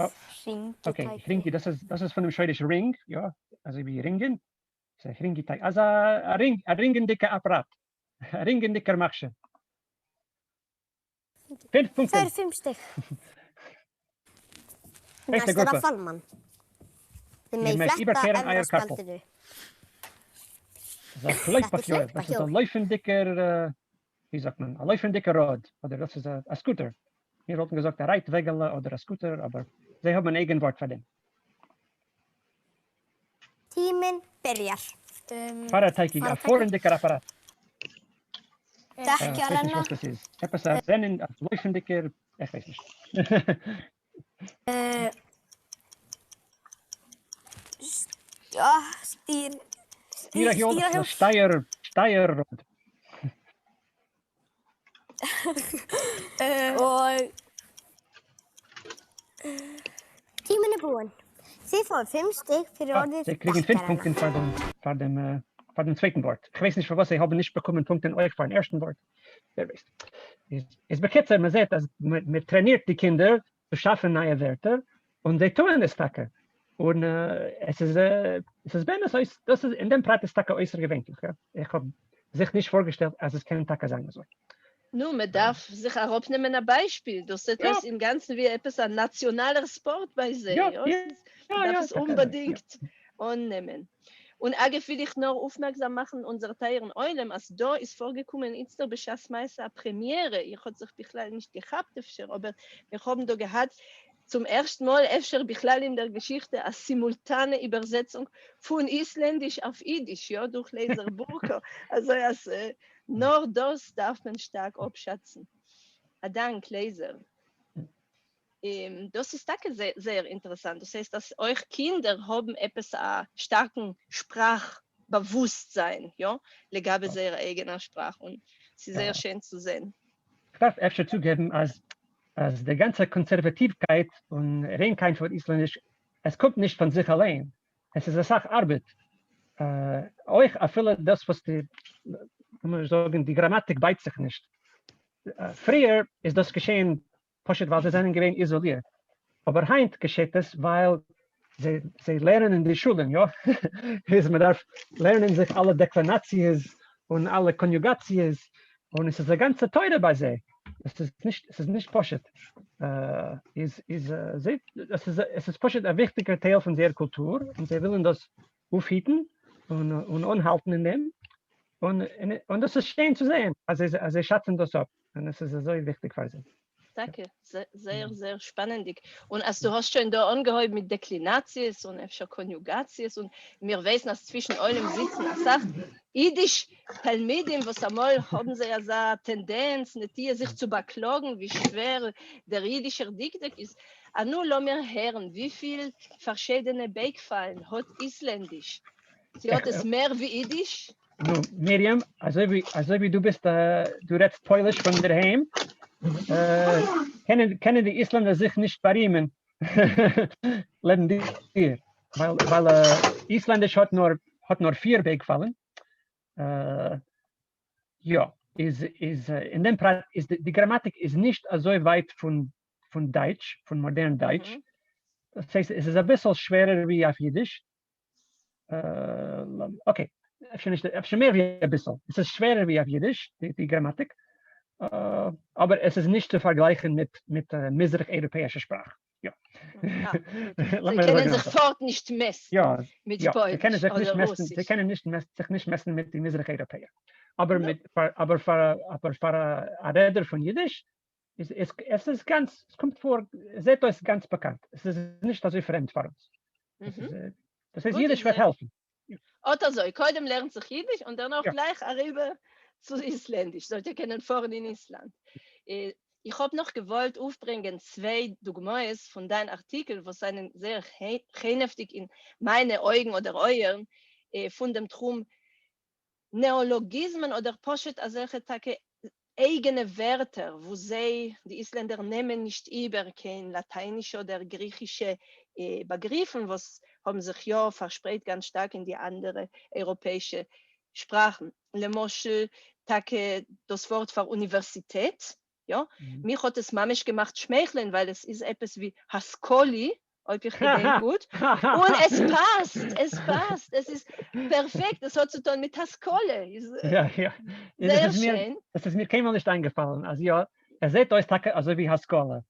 Okay, Ringi, das ist von dem schwedischen Ring, ja, also wie Ringen. Ringi, also ein ringendicker Apparat. Ein ringendicker Machsche. 5 Punkte. Það eru 5 stig. Næst er það Fallmann. Þið megi fletta efraspjaldinu. Das ist ein läufendicker, wie sagt man, ein läufendicker Rad. Oder das ist ein Scooter. Hier hat man gesagt, ein Reitwägel oder ein Scooter, aber sie haben ein eigenes Wort für den. Tíminn byrjar. Fahrradtæki, ein vorendicker Apparat. Dekkja Ich weiß nicht, renna. was das ist. Etwas Rennen, ein läufendicker, ich weiß nicht. Ja, Stierhjul, Steierrad. Og tíminn búinn. Þið fáið 5 stig fyrir orðið Sie kriegen 5 dekkarenna. Punkte für den zweiten Wort. Ich weiß nicht, für was ich habe nicht bekommen Punkte in euch für den ersten Wort. Wer weiß. Es bekitzt, man sieht, dass man trainiert die Kinder zu schaffen neue Wörter und sie tun es Tacke. Und es ist das ist in dem Prat ist Tacke äußerst gewöhnlich. Ja? Ich habe sich nicht vorgestellt, als es kein Tacke sein soll. Nun, man darf sich auch aufnehmen ein Beispiel. Das ist etwas im Ganzen wie etwas ein nationaler Sport bei sich. Man darf es unbedingt annehmen. Und auch will ich noch aufmerksam machen, unsere Teilen Eulen, als da ist vorgekommen, in der Beschaffsmeister Premiere. Ich habe sich Bichlal nicht gehabt, aber wir haben da gehabt, zum ersten Mal Bichlal in der Geschichte eine simultane Übersetzung von Isländisch auf Jiddisch, ja, durch Leser Burker. Also nur das darf man stark abschätzen. Dank, Leser. Das ist auch sehr, sehr interessant. Das heißt, dass euch Kinder haben etwas starken Sprachbewusstsein, ja, legabe ihrer eigener Sprache und es ist sehr schön zu sehen. Ich darf öfter zugeben, als die ganze Konservativkeit und Reinkeit von Isländisch, es kommt nicht von sich allein. Es ist eine Sache Arbeit. euch erfüllen das, was die Grammatik beißt sich nicht. Früher ist das geschehen, weil sie sind gewesen isoliert. Aber heute geschieht es, weil sie lernen in den Schulen, ja. Man darf lernen sich alle Deklinations und alle Konjugations und es ist eine ganze Teure bei sie. Es ist nicht Poshet. Es ist Poshet ein wichtiger Teil von der Kultur und sie wollen das aufhüten und anhalten in dem. Und das ist schön zu sehen. Also sie schatten das ab. Und das ist so wichtig für sie. Danke, sehr, sehr spannend. Und als du hast schon da angehört mit Deklinations und Konjugations und wir wissen, dass zwischen allem sitzen, er sagt, Jiddisch, Talmidim, was einmal haben sie ja so eine Tendenz, nicht hier sich zu beklagen, wie schwer der jiddische Diktat ist. Aber nur lassen wir hören, wie viele verschiedene Beigfallen hat Isländisch? Sie hat es mehr wie Jiddisch? Nu, Miriam, also wie du bist, du redest Polish von daheim. Kennen die Isländer sich nicht beriemen? Leben die hier. Weil Isländisch hat nur 4 Beigfallen. Ja, in dem Fall ist die Grammatik ist nicht so weit von Deutsch, von modern Deutsch. Das heißt, es ist ein bisschen schwerer wie auf Jiddisch. Okay, schon mehr wie ein bisschen. Es ist schwerer wie auf Jiddisch, die Grammatik. Aber es ist nicht zu vergleichen mit mitteleuropäischer Sprache. Ja. Sie können sich fort nicht messen mit Polnisch. Sie können sich nicht messen mit den Mitteleuropäern. Aber für einen Redner von Jiddisch es kommt vor, seht euch ganz bekannt. Es ist nicht so fremd für uns. Das heißt, Jiddisch wird helfen. Oder so, ich heute lernt sich Jiddisch und dann auch gleich rüber zu Isländisch. Sollte kennen vorhin in Island. Ich habe noch gewollt aufbringen 2 Dogmas von deinem Artikel, was einen sehr heftig in meine Augen oder euren von dem Drum Neologismen oder Poshet als solche Tage eigene Wörter, wo sie, die Isländer nehmen nicht über kein lateinische oder griechische Begriffen, was haben sich ja verspricht ganz stark in die andere europäische Sprachen. Le Moschel, Tage das Wort für Universität, ja. Mich hat es mamisch gemacht schmeicheln, weil es ist etwas wie Haskoli, ob ich gedenke gut. Und es passt, es ist perfekt, es hat zu tun mit Haskole. Ja. Sehr schön. Das ist mir keinmal nicht eingefallen. Also ja, seht euch also wie Haskole.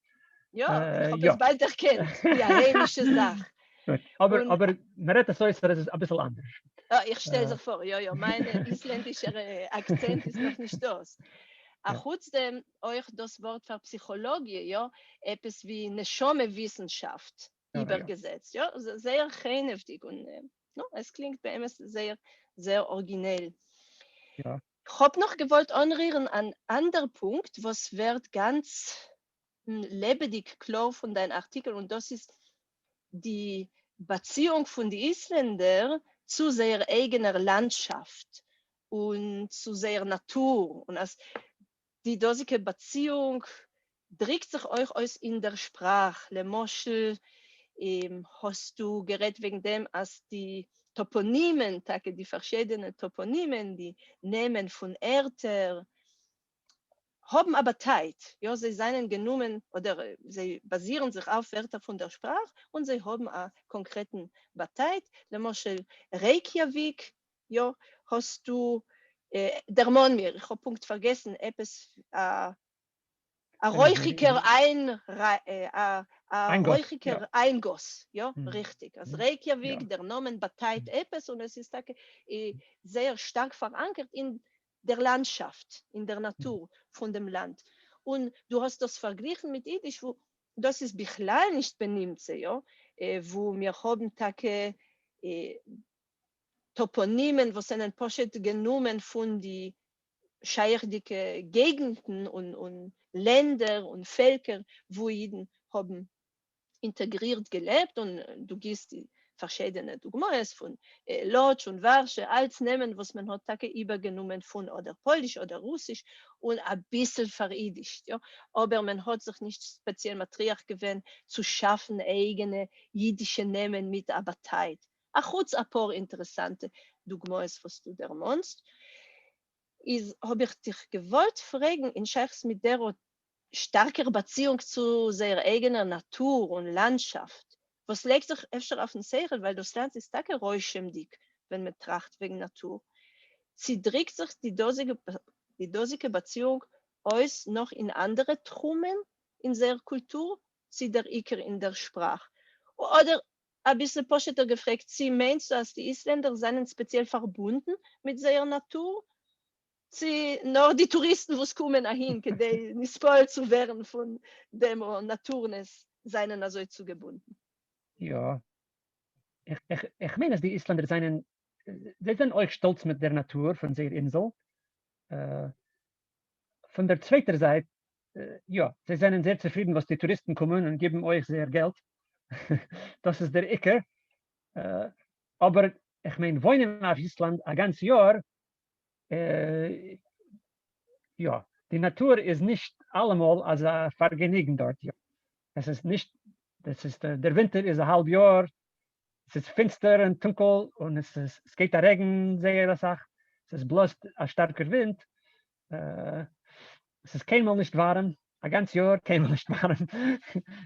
Ja, ich habe es bald erkannt, die heimische Sache. Gut. Aber man redet so, das ist ein bisschen anders. Ich stelle sich vor, mein isländischer Akzent ist noch nicht das. Trotzdem euch das Wort für Psychologie, etwas wie eine Neshome-Wissenschaft übergesetzt. Ja, sehr heftig und es klingt bei ihm sehr, sehr originell. Ja. Ich habe noch gewollt anrühren an einen anderen Punkt, was wird ganz lebendig klar von deinem Artikel und das ist die Beziehung von den Isländern zu seiner eigenen Landschaft und zu seiner Natur. Und als die dosige Beziehung drückt sich euch aus in der Sprache. Le Moschel, hast du geredet wegen dem, als die Toponymen, die verschiedenen Toponymen, die nehmen von Erter, haben aber Zeit. Ja, sie seien genommen oder sie basieren sich auf Wörter von der Sprache und sie haben einen konkreten Bateit. Le Moschel Reykjavik, ja, hast du der Monmir, ich habe Punkt vergessen, etwas räuchiger Eingoss, ja, richtig. Also Reykjavik, der Nomen Bateit etwas und es ist sehr stark verankert in der Landschaft, in der Natur von dem Land. Und du hast das verglichen mit Jiddisch, wo das ist Bichlal nicht benimmt, ja, wo wir haben Toponymen, was sind Poshet genommen von die scheichdicke Gegenden und Länder und Völker, wo Jiden haben integriert gelebt und du gehst die verschiedene Dogmas von Lodz und Warsche, als nehmen, was man hat übergenommen von oder Polnisch oder Russisch und ein bisschen veridischt. Ja. Aber man hat sich nicht speziell Material gewöhnt, zu schaffen, eigene jüdische Namen mit Abateit. Ach, kurz ein paar interessante. Dugmoes, was du der Monst. Habe ich dich gewollt fragen, in Schechs mit der starker Beziehung zu seiner eigenen Natur und Landschaft. Was legt sich öfter auf den Segel, weil das Land ist da geräuschendig, wenn man tracht wegen Natur. Sie drückt sich die dosige Beziehung aus noch in andere Trummen in seiner Kultur, sie der Iker in der Sprache. Oder ein bisschen poscher gefragt, sie meinst du, dass die Isländer seien speziell verbunden mit seiner Natur? Sie, nur die Touristen, die kommen dahin, die nicht spoil zu werden von dem Naturnes, seien also zugebunden. Ja, ich meine, dass die Isländer sie sind euch stolz mit der Natur von der Insel. Von der zweiten Seite, ja, sie sind sehr zufrieden, was die Touristen kommen und geben euch sehr Geld. Das ist der Iker. Aber ich meine, wohnen auf Island ein ganzes Jahr, ja, die Natur ist nicht allemal als ein Vergnügen dort. Ja. Es ist nicht, der Winter ist ein halbes Jahr, es ist finster und dunkel und es geht der Regen, sehr Sache. Es ist bloß ein starker Wind. Es ist keinmal nicht warm, ein ganzes Jahr keinmal nicht warm.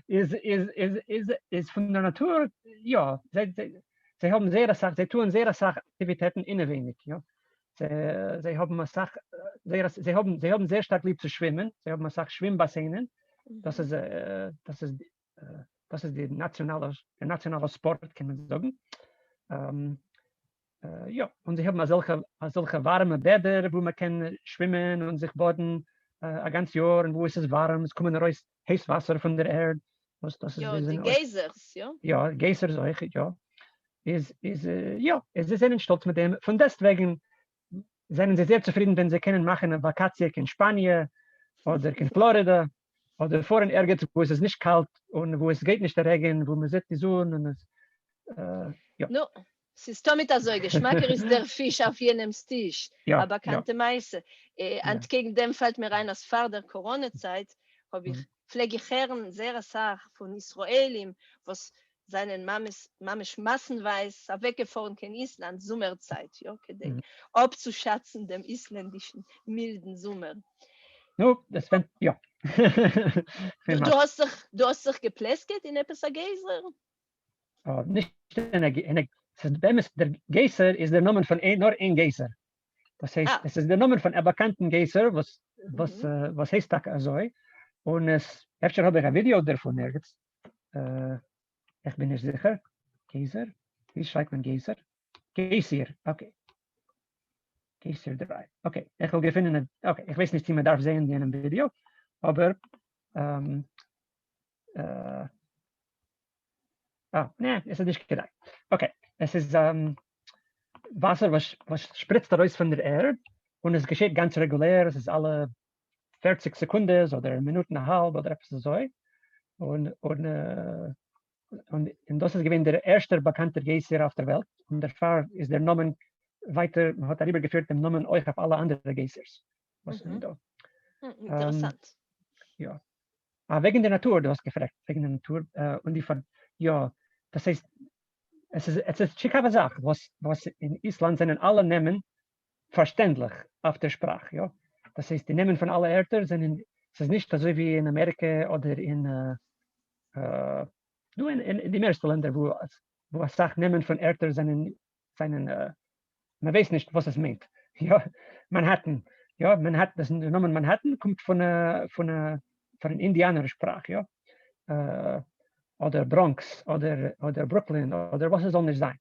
ist von der Natur, ja, sie haben sehr Sache, sie tun sehr Sache Aktivitäten innerwenig, ja. Sie haben sehr stark lieb zu schwimmen. Sie haben Schwimmbassinen. Das ist der nationale Sport, kann man sagen. Ja, und sie haben solche warme Bäder, wo man kann schwimmen und sich baden ein ganzes Jahr. Und wo ist es warm? Es kommt raus Heißwasser von der Erde. Ja, die Geysers, ja? Ja, Geysers auch, ja. Ja, sie sind stolz mit dem. Von deswegen sind sie sehr zufrieden, wenn sie können machen eine Vacation in Spanien oder in Florida oder vorhin irgendwo, wo es nicht kalt und wo es geht nicht der Regen, wo man sieht die Sonne und es, ja. No, es ist damit so, Geschmacker ist der Fisch auf jenem Tisch, ja, aber kannte Meise. Entgegen dem fällt mir ein, als vor der Corona-Zeit habe ich Pflegeherren sehr Sache von Israelim, was seinen Mames massenweise weggefahren in Island, Sommerzeit, ja, abzuschatzen dem isländischen milden Sommer. No, das fängt, ja. Du hast dich gepläsket in etwas Geyser? Oh, nicht der Geyser ist der Name von nur ein Geyser. Das heißt, es ist der Name von einem bekannten Geyser, was heißt das so. Und öfter habe ich ein Video davon ergens. Ich bin nicht sicher. Geyser. Wie schreibt man Geyser? Geysir. Okay. Geysir 3. Okay. Ich will gefunden. Okay. Ich weiß nicht, wie man darf sehen in einem Video. Aber nee, ist nicht gedacht. Okay. Es ist Wasser, was spritzt raus von der Erde. Und es geschieht ganz regulär. Es ist alle 40 Sekunden oder Minuten halb oder etwas so. Und das ist gewesen der erste bekannte Geysir auf der Welt. Und dafür ist der Name weiter, man hat darüber geführt, den Namen euch auf alle anderen Geysirs. Interessant. Ja. Aber wegen der Natur, du hast gefragt, wegen der Natur. Und ja, das heißt, es ist eine Sache, was in Island sind alle Namen verständlich auf der Sprache. Ja. Das heißt, die Namen von allen Eltern sind, es ist nicht so wie in Amerika oder in die meisten Länder, wo es sagt, Namen von Eltern sind man weiß nicht, was es meint. Ja, Manhattan. Ja, Manhattan, der Name Manhattan kommt von einer Indianersprache. Ja. Oder Bronx oder Brooklyn oder was es soll nicht sein.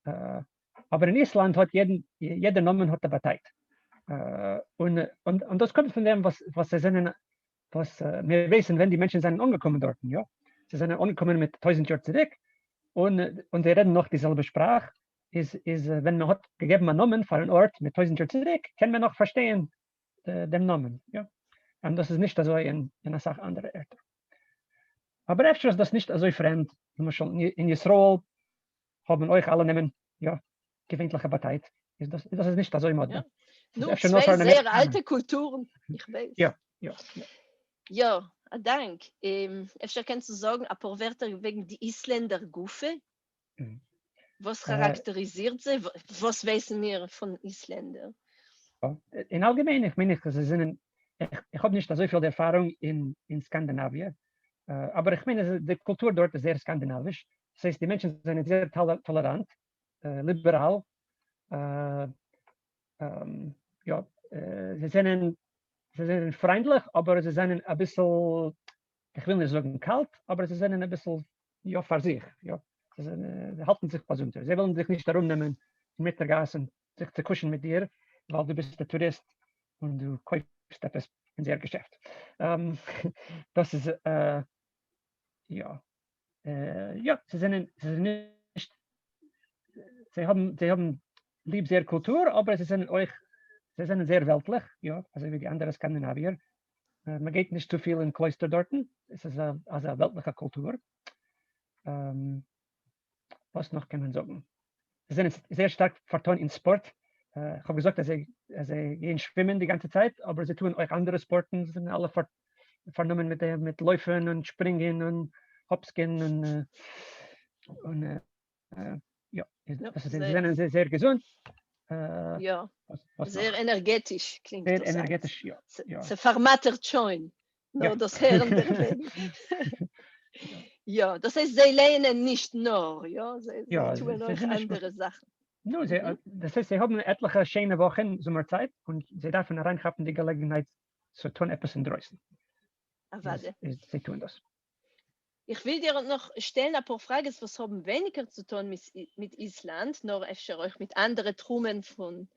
Aber in Island hat jeder Name hat eine Partei. Und das kommt von dem, was sie sind, wir wissen, wenn die Menschen sind angekommen dort. Ja. Sie sind angekommen mit 1000 Jahren zurück und sie reden noch dieselbe Sprache. Wenn man hat gegeben einen Namen für einen Ort mit 1000 Jahren zurück, kann man noch verstehen den Namen. Ja. Und das ist nicht so in einer Sache anderer Erde. Aber öfter ist das nicht so fremd. In Israel haben euch alle Namen, ja, gewöhnliche Partei. Das ist nicht so immer. Ja. Nur zwei sehr alte Kulturen, ich weiß. Ja. Ja, dank. Öfter kannst du sagen, ein paar Wörter wegen die Isländer Gufe? Was charakterisiert sie? Was wissen wir von Isländern? In allgemein, ich meine, ich habe nicht so viel Erfahrung in Skandinavien, aber ich meine, die Kultur dort ist sehr skandinavisch. Das heißt, die Menschen sind sehr tolerant, liberal. Ja, sie sind freundlich, aber sie sind ein bisschen, ich will nicht sagen kalt, aber sie sind ein bisschen, ja, für sich. Ja. Sie halten sich besonders. Sie wollen sich nicht darum nehmen, mit der Gas und sich zu kuscheln mit dir, weil du bist der Tourist und du kaufst etwas in sehr Geschäft. Das ist, ja, sie sind nicht, sie haben lieb sehr Kultur, aber sie sind sehr weltlich, ja, also wie die anderen Skandinavier. Man geht nicht zu viel in Kloster dorten. Es ist eine weltliche Kultur. Was noch kann man sagen? Sie sind sehr stark vertan in Sport. Ich habe gesagt, dass sie gehen schwimmen die ganze Zeit, aber sie tun auch andere Sporten. Sie sind alle vernommen mit Läufen und Springen und Hopsken und ja, sie sind sehr, sehr gesund. Ja, was sehr noch? energetisch klingt Sehr das. energetisch, ja. Sie vermattert schon, nur das Herren der Welt. Ja, das heißt, sie lehnen nicht nur, ja, sie tun auch andere Sachen. No, das heißt, sie haben etliche schöne Wochen, Sommerzeit, und sie dürfen reinhaben die Gelegenheit zu tun, etwas in Dreußen. Sie tun das. Ich will dir noch stellen ein paar Fragen, was haben weniger zu tun mit Island, nur euch mit anderen Trumen von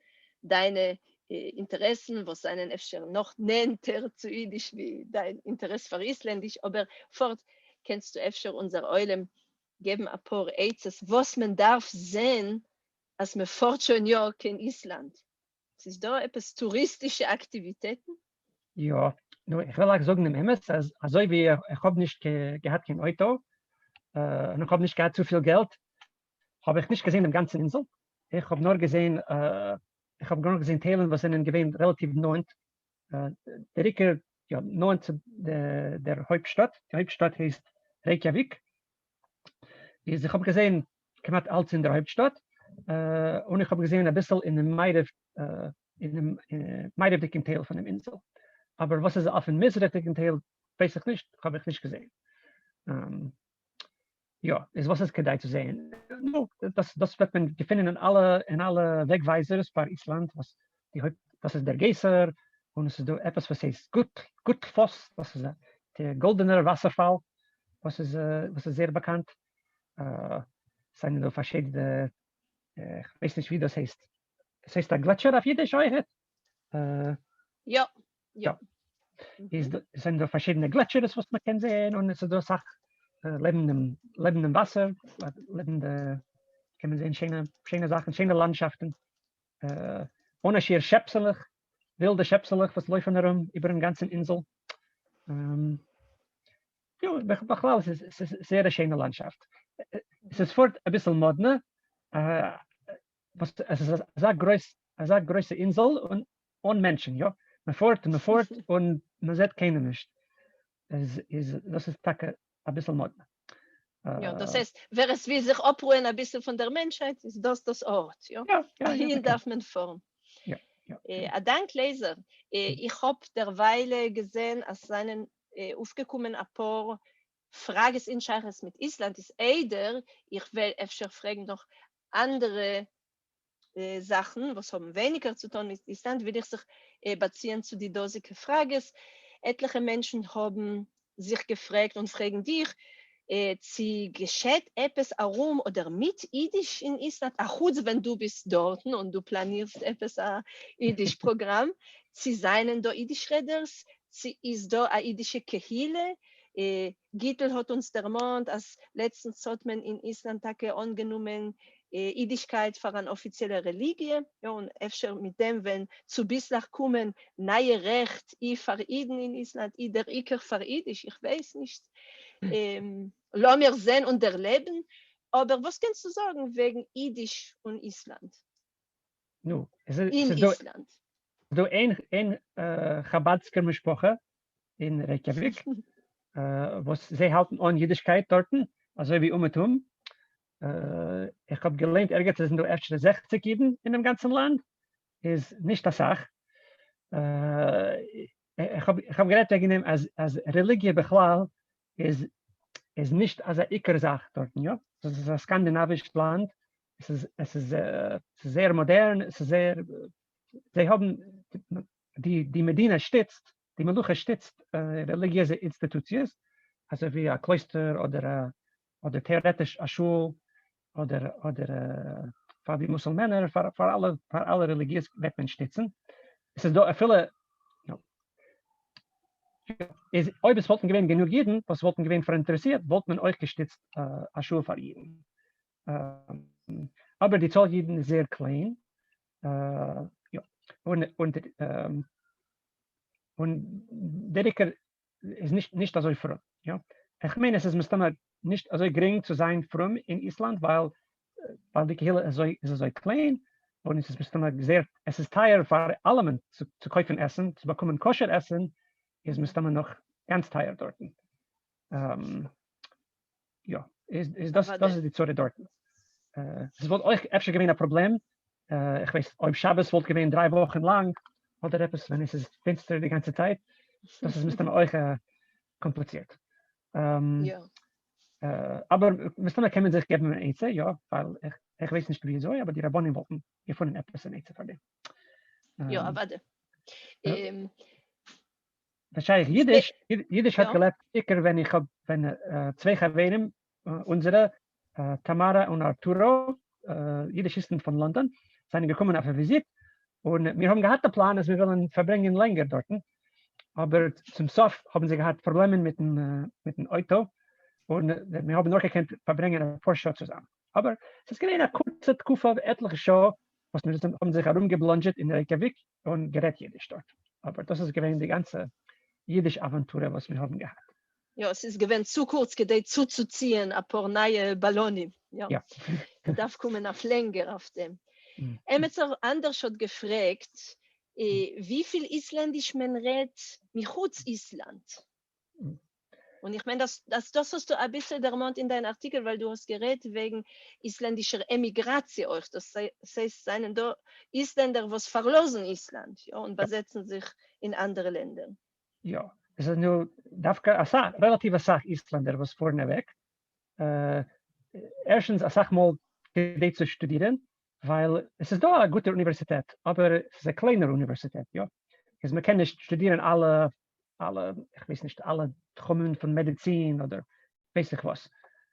deinen Interessen, was einen noch nennt zu Jiddisch wie dein Interesse für Isländisch, aber fort kennst du öfter unser Eulen geben ein paar Aids, was man darf sehen, als man fort schon ja in Island. Ist da etwas touristische Aktivitäten? Ja, nur ich will auch sagen, im Emmes, also wie ich habe nicht gehabt kein Auto und ich habe nicht gehabt zu viel Geld, habe ich nicht gesehen die ganze Insel. Ich habe nur gesehen Teilen, was sind gewesen relativ neu. Der ja, neu der Hauptstadt. Die Hauptstadt heißt Reykjavik. Ich habe gesehen, knapp alles in der Hauptstadt. Und ich habe gesehen ein bisschen in dem meidevdicken Teil von der Insel. Aber was ist auf dem missrechtigen Teil, weiß ich nicht, habe ich nicht gesehen. Ja, was ist gedeiht zu sehen? Das wird man finden in alle Wegweisers bei Island, das ist der Geyser, und es ist etwas, was heißt Gullfoss, das ist der goldene Wasserfall, was ist sehr bekannt. Es sind so verschiedene, ich weiß nicht, wie das heißt. Es heißt der Gletscher auf Jiddisch, Ja. Es sind so verschiedene Gletscher, was man kann sehen, und es ist so Sachen, lebendem Wasser, kann man sehen, schöne Sachen, schöne Landschaften. Ohne schier schäpselig, wilde schäpselig, was laufen herum über den ganzen Insel. Ja, ich glaube, es ist eine sehr schöne Landschaft. Es ist fort ein bisschen modern. Es ist eine große Insel und ohne Menschen, ja. Man fährt und man sieht keinen nicht. Das ist ein bisschen modern. Ja, das heißt, wer es will sich abruhen ein bisschen von der Menschheit, ist das Ort. Ja? Dahin darf man fahren. Dank, Leser. Ich habe derweil gesehen, als seinen aufgekommen ein paar Fragen in Scheiches mit Island ist eider. Ich will öfter fragen noch andere Sachen, was haben weniger zu tun mit Island, will ich sich beziehen zu die dosige Fragen. Etliche Menschen haben sich gefragt und fragen dich, sie geschieht etwas herum oder mit Jiddisch in Island, auch wenn du bist dort und du planierst etwas Jiddisch-Programm, sie seien da Jiddisch-Reders, sie ist da eine jiddische Kehile. Gittel hat uns der Mond, als letztens hat man in Island angenommen, Jiddischkeit für eine offizielle Religie, ja, und öfter mit dem, wenn zu Bislach kommen, neue Recht, ich für Iden in Island, der Iker für Jiddisch, ich weiß nicht, lassen wir sehen und erleben, aber was kannst du sagen wegen Jiddisch und Island? No, Island. Du ein Chabadsker Mischpoche in Reykjavik, was sie halten an Jiddischkeit dort, also wie Umetum. Ich habe gelernt, ergens sind nur erst 60 Juden in dem ganzen Land. Ist nicht das Sache. Ich hab geredet wegen dem, als Religie Bechlal ist nicht als eine Iker-Sache dort. Ja? Das ist ein skandinavisches Land. Es ist sehr modern. Sie haben die Medina stützt, die Meluche stützt religiöse Institutionen, also wie ein Kloster oder theoretisch eine Schule oder für die Musulmanen, für alle Religionen wird man stützen. Es ist da viele, ob es wollten gewinnen genug Jeden, was wollten gewinnen verinteressiert, wollte man euch gestützt eine Schule für Jeden. Aber die Zahl Jeden ist sehr klein. Und der Iker ist nicht so fromm. Ja? Ich meine, es ist nicht so gering zu sein fromm in Island, weil die Kehle ist so klein und es ist teuer für alle zu kaufen Essen, zu bekommen koscher Essen, ist noch ganz teuer dort. Ja, das ist die Zone dort. Es wird euch öfter gewinnen ein Problem. Ich weiß, ob Schabbos wollt gewinnen 3 Wochen lang oder etwas, wenn es ist finster die ganze Zeit. Das ist euch kompliziert. Ja. Aber kann man sich geben ein Eize, ja, weil ich weiß nicht wieso, aber die Rabbonim wollten gefunden etwas ein Eize für den. Ja, warte. Wahrscheinlich Jiddisch hat gelebt, wenn 2 Gewehren, unsere Tamara und Arturo, Jiddischisten von London, sind gekommen auf eine Visite und wir haben gehabt den Plan, dass wir wollen verbringen länger dort. Aber zum Sof haben sie gehabt Probleme mit dem Auto und wir haben noch gekannt verbringen eine Vorschau zusammen. Aber es ist eine kurze Kufa, etliche Show, was wir haben sich herumgeblonget in Reykjavik und gerät Jiddisch dort. Aber das ist gewesen die ganze jüdische Aventur, was wir haben gehabt. Ja, es ist gewesen zu kurz, gedeiht zuzuziehen, ein paar neue Ballone. Ja. Darf kommen auf länger auf dem. Emetzer anders hat gefragt, wie viel Isländisch man redet mit Island? Und ich meine, das hast du ein bisschen dermont in deinem Artikel, weil du hast geredet wegen isländischer Emigration euch. Das heißt, seien da Isländer, was verlassen Island, ja, und besetzen sich in andere Länder. Ja, es ist nur relativ Sache Isländer, was vorneweg. Erstens, eine Sache mal zu studieren, weil es ist da eine gute Universität, aber es ist eine kleine Universität, ja. Also man kann nicht studieren alle, ich weiß nicht, alle Themen von Medizin oder weiß ich was.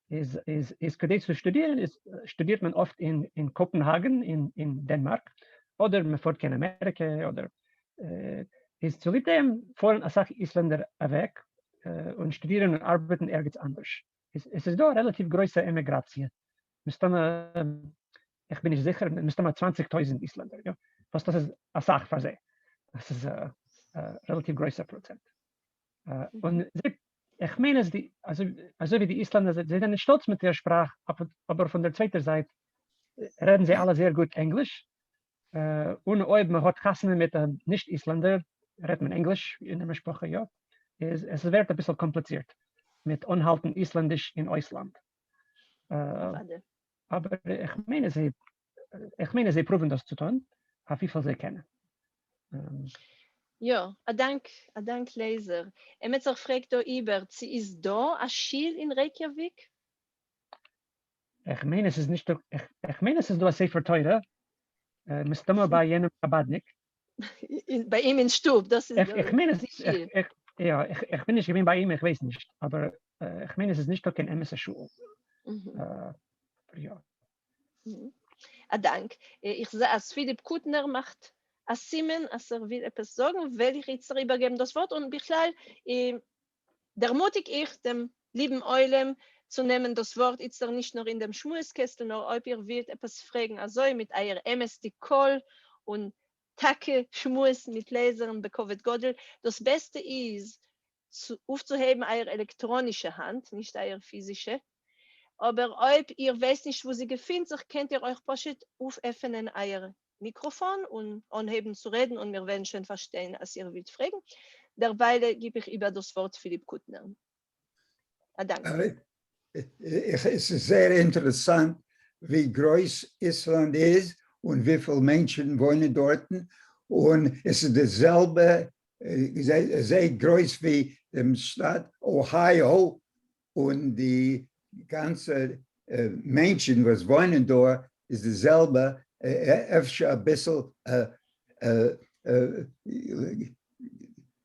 Zu studieren, studiert man oft in Kopenhagen, in Dänemark, oder man fährt in Amerika, oder ist zu dem fahren eine Sache Isländer weg und studieren und arbeiten irgendwo anders. Es ist da relativ große Emigration. Ich bin nicht sicher, müsste mal 20.000 Isländer. Ja? Was das ist eine Sache für sie. Das ist ein relativ großer Prozent. Und ich meine, also wie die Isländer, sie sind nicht stolz mit der Sprache, aber von der zweiten Seite reden sie alle sehr gut Englisch. Und ob man hat Kassen mit einem Nicht-Isländer, redet man Englisch in der Sprache, ja. Es wird ein bisschen kompliziert mit Unhalten Isländisch in Ausland. Aber ich meine, sie proben das zu tun, auf wie viel sie kennen. Ja, Dank Leser. Jetzt auch fragt da Ibert, sie ist da ein Schiel in Reykjavik? Ich meine, es ist nicht, ich meine, es ist da sehr teuer. Wir sind bei jenem Kabadnik. Bei ihm in Stub, das ist ich meine, ich bin nicht gewesen bei ihm, ich weiß nicht. Aber ich meine, es ist nicht doch kein MS-Schule. Ja. Dank. Ich sehe, als Philipp Kuttner macht als Simen, als will etwas sagen, will ich jetzt übergeben das Wort und Bichlal, ermutige ich dem lieben Eulem zu nehmen das Wort jetzt nicht nur in dem Schmueskästel, nur ob ihr wollt etwas fragen, also mit eurer MS-Dikol und Tacke Schmues mit Lesern bei Covid Godel. Das Beste ist, aufzuheben eure elektronische Hand, nicht eure physische. Aber ob ihr wisst nicht, wo sie befindet sich, könnt ihr euch poschet auföffnen euer Mikrofon und anheben zu reden und wir werden schon verstehen, als ihr wollt fragen. Derweil gebe ich über das Wort Philipp Kuttner. Danke. es ist sehr interessant, wie groß Island ist und wie viele Menschen wohnen dort. Und es ist dasselbe, sehr groß wie die Stadt Ohio und die ganzen Menschen, was wohnen dort, ist dasselbe, öfter ein bisschen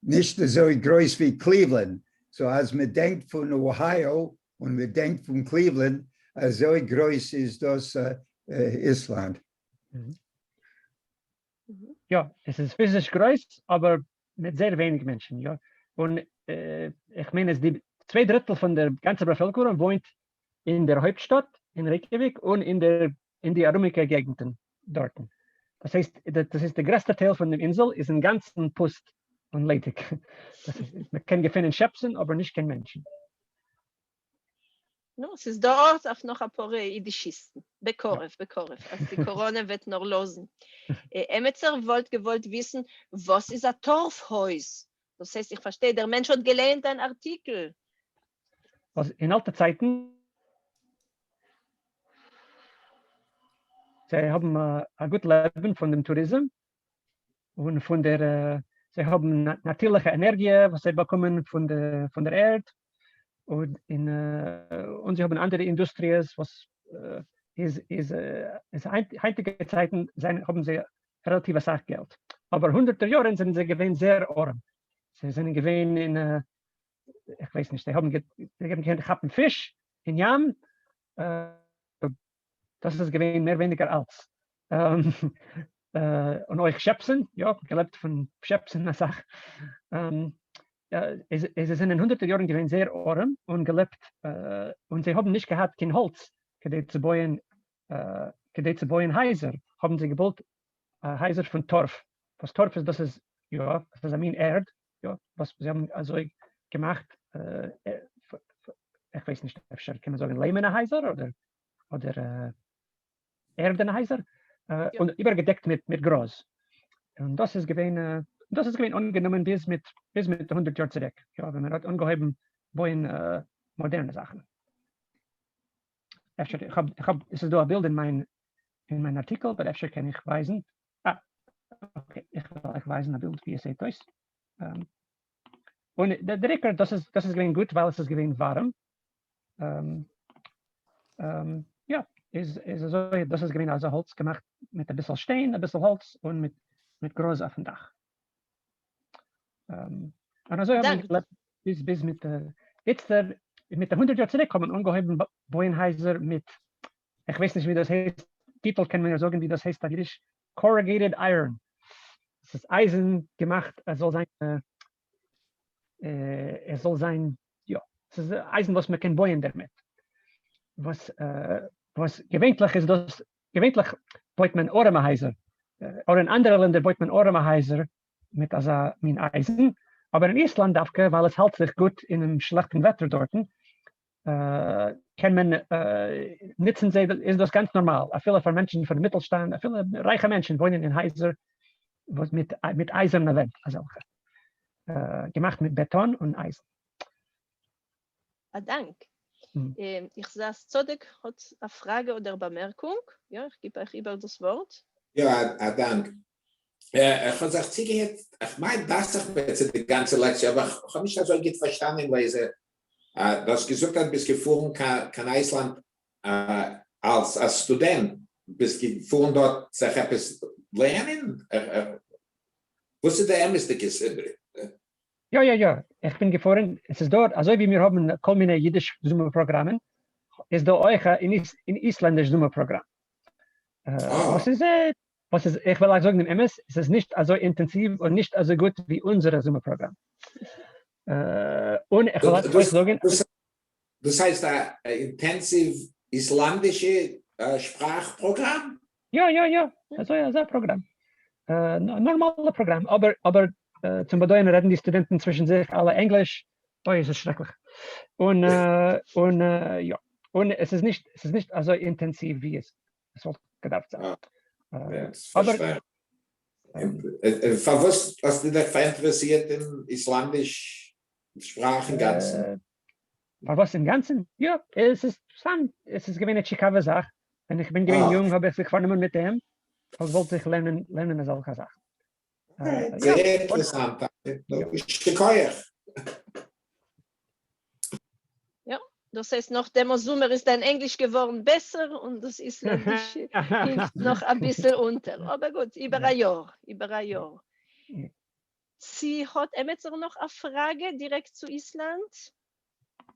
nicht so groß wie Cleveland. So als man denkt von Ohio und man denkt von Cleveland, so groß ist das Island. Ja, es ist physisch groß, aber mit sehr wenig Menschen. Ja. Und ich meine, die 2/3 von der ganzen Bevölkerung wohnt in der Hauptstadt, in Reykjavik, und in die Arumika-Gegenden dort. Das heißt, das ist der größte Teil von der Insel, ist ein ganzen Post und ledig. Man kann gefunden Schäpsen, aber nicht kein Menschen. No, es ist dort auf noch ein paar Jiddischisten. Bekorf. Also die Corona wird noch losen. Emetzer gewollt wissen, was ist ein Torfhaus? Das heißt, ich verstehe, der Mensch hat gelernt einen Artikel. Also in alten Zeiten, sie haben ein gutes Leben von dem Tourismus und von sie haben natürliche Energie, was sie bekommen von der Erde. Und sie haben andere Industrien, was heutige Zeiten haben sie relatives Sachgeld. Aber hunderte Jahre sind sie gewesen sehr arm. Sie sind gewesen in, ich weiß nicht, sie haben gehabt Fisch in Jam. Das ist gewesen mehr weniger als. Und euch Schäpsen, ja, gelebt von Schäpsen, eine Sache. Sie sind in hunderten Jahren gewesen sehr arm und gelebt. Und sie haben nicht gehabt kein Holz, zu bauen Häuser. Haben sie gebaut Häuser von Torf. Was Torf ist, das ist Erd. Ja, was sie haben also gemacht, ich weiß nicht, kann man sagen, Lehmannhäuser oder Erdenhäuser und übergedeckt mit Gras. Und das ist gewesen angenommen bis mit 100 Jahren zurück. Ja, wenn man hat angeheben bauen moderne Sachen. Es ist da ein Bild in mein Artikel, aber efter kann ich weisen. Okay, ich will euch weisen ein Bild, wie ihr seht das. Und der Rekord, das ist gewesen gut, weil es ist gewesen warm. Ja, das ist gewesen also Holz gemacht mit ein bisschen Stein, ein bisschen Holz und mit Gras auf dem Dach. Und also haben wir bis mit jetzt mit der 100 Jahren zurückkommen ungeheben Bauernhäuser mit, ich weiß nicht, wie das heißt, People können mir sagen, wie das heißt, Jiddisch, corrugated iron. Es ist Eisen gemacht, es soll sein, ja, es ist Eisen, was man kann bauen damit. Was gewöhnlich ist, gewöhnlich baut man Ormehäuser. Oder in anderen Ländern baut man Ormehäuser mit Eisen. Aber in Island, weil es hält sich gut in einem schlechten Wetter dort, kann man nützen, ist das ganz normal. Viele von Menschen von Mittelstand, viele reiche Menschen wohnen in Häusern mit eiserner Wand, also gemacht mit Beton und Eisen. Dank. Ich sage, Zodek hat eine Frage oder Bemerkung. Ja, ich gebe euch über das Wort. Ja, danke. Ich habe gesagt, ich meine, das ist die ganze Lektion, aber ich habe nicht so gut verstanden, weil sie das gesagt hat, bis gefahren kann Island als Student, bis gefahren dort sich etwas lernen. Was ist der ämste Gesindere? Ja. Ich bin gefahren. Es ist dort, also wie wir haben kolmine jiddisch Sommerprogrammen, ist da euch in isländisch Sommerprogramm. Was ist ich will auch sagen, im MS ist es nicht so intensiv und nicht so gut wie unser Sommerprogramm. Und ich will auch sagen, das heißt ein intensiv islandische Sprachprogramm? Ja. Also ja, so ein Programm. Normales Programm, aber zum Bedeuten reden die Studenten zwischen sich alle Englisch. Oh, es ist schrecklich. Und ja, und es ist nicht so intensiv wie es sollte gedacht sein. Aber was hast du dich interessiert in islandisch Sprachen ganzen? Aber was im Ganzen, ja, es ist gewesen eine schicke Sache. Wenn ich bin gewesen jung, habe ich sich vorgenommen mit dem. Und wollte ich lernen solche Sachen. Sehr interessant. Ja, das heißt, noch der Sommer ist dein Englisch geworden besser und das Isländische hilft noch ein bisschen unter. Aber gut, über ein Jahr. Sie hat ebenso noch eine Frage direkt zu Island.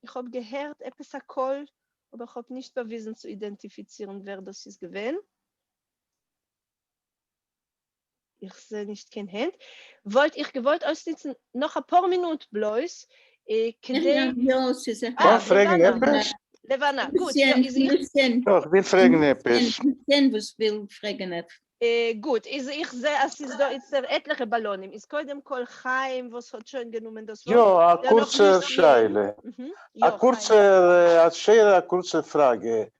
Ich habe gehört, etwas Akol, aber ich habe nicht bewiesen zu identifizieren, wer das ist gewesen. Ich sehe nicht kein Hand. Ich gewollt ausnutzen, noch ein paar Minuten bloß. Levana, gut. Ja, ich will fragen etwas. Gut, ich sehe, es ist da jetzt etliche Ballonen. Ist koidem kol Chaim, was hat schon genommen das Wort? Ja, eine kurze Scheile. Eine kurze Frage.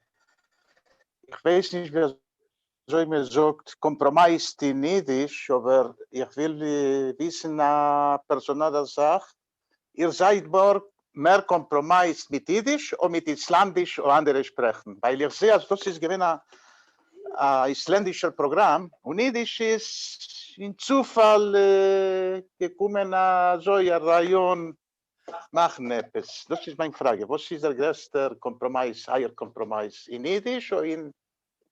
Ich weiß nicht, wer so mir sagt, Kompromiss in Jiddisch, aber ich will wissen, personale Sache. Ihr seid mehr Kompromiss mit Jiddisch oder mit Isländisch oder andere sprechen? Weil ich sehe, das ist ein isländischer Programm und Jiddisch ist in Zufall gekommen, so ein Rayon machen etwas. Das ist meine Frage. Was ist der größte Kompromiss, euer Kompromiss? In Jiddisch oder in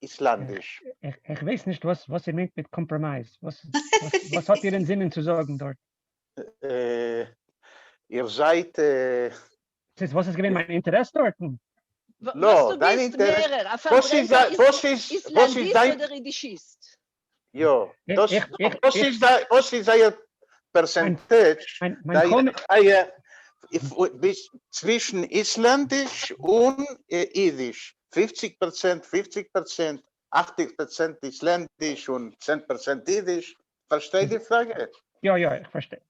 Isländisch? Ich weiß nicht, was ihr meint mit Kompromiss. Was hat ihr in Sinnen zu sagen dort? Ihr seid... Was ist gewesen mein Interesse dort? No, dein Interesse. Was ist dein... Ja, was ist euer Percentage zwischen Isländisch und Jiddisch? 50%, 50%, 80% Isländisch und 10% Jiddisch. Versteht die Frage? Ja, ich verstehe.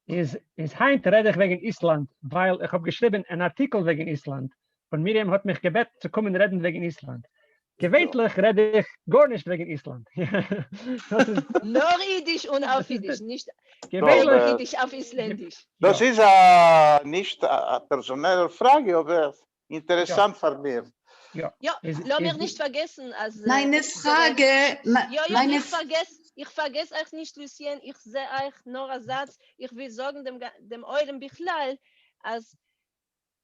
Ist heute rede ich wegen Island, weil ich habe geschrieben einen Artikel wegen Island. Und Miriam hat mich gebeten zu kommen reden wegen Island. Gewöhnlich rede ich gar nicht wegen Island. Nur Jiddisch und auf Jiddisch, nicht Jiddisch auf Isländisch. Das ist nicht eine personelle Frage, aber interessant für mich. Ja, lass mich nicht vergessen. Also, meine Frage, ich vergesse euch nicht, Lucien, ich sehe euch noch einen Satz. Ich will sagen dem Eulen Bichlal, als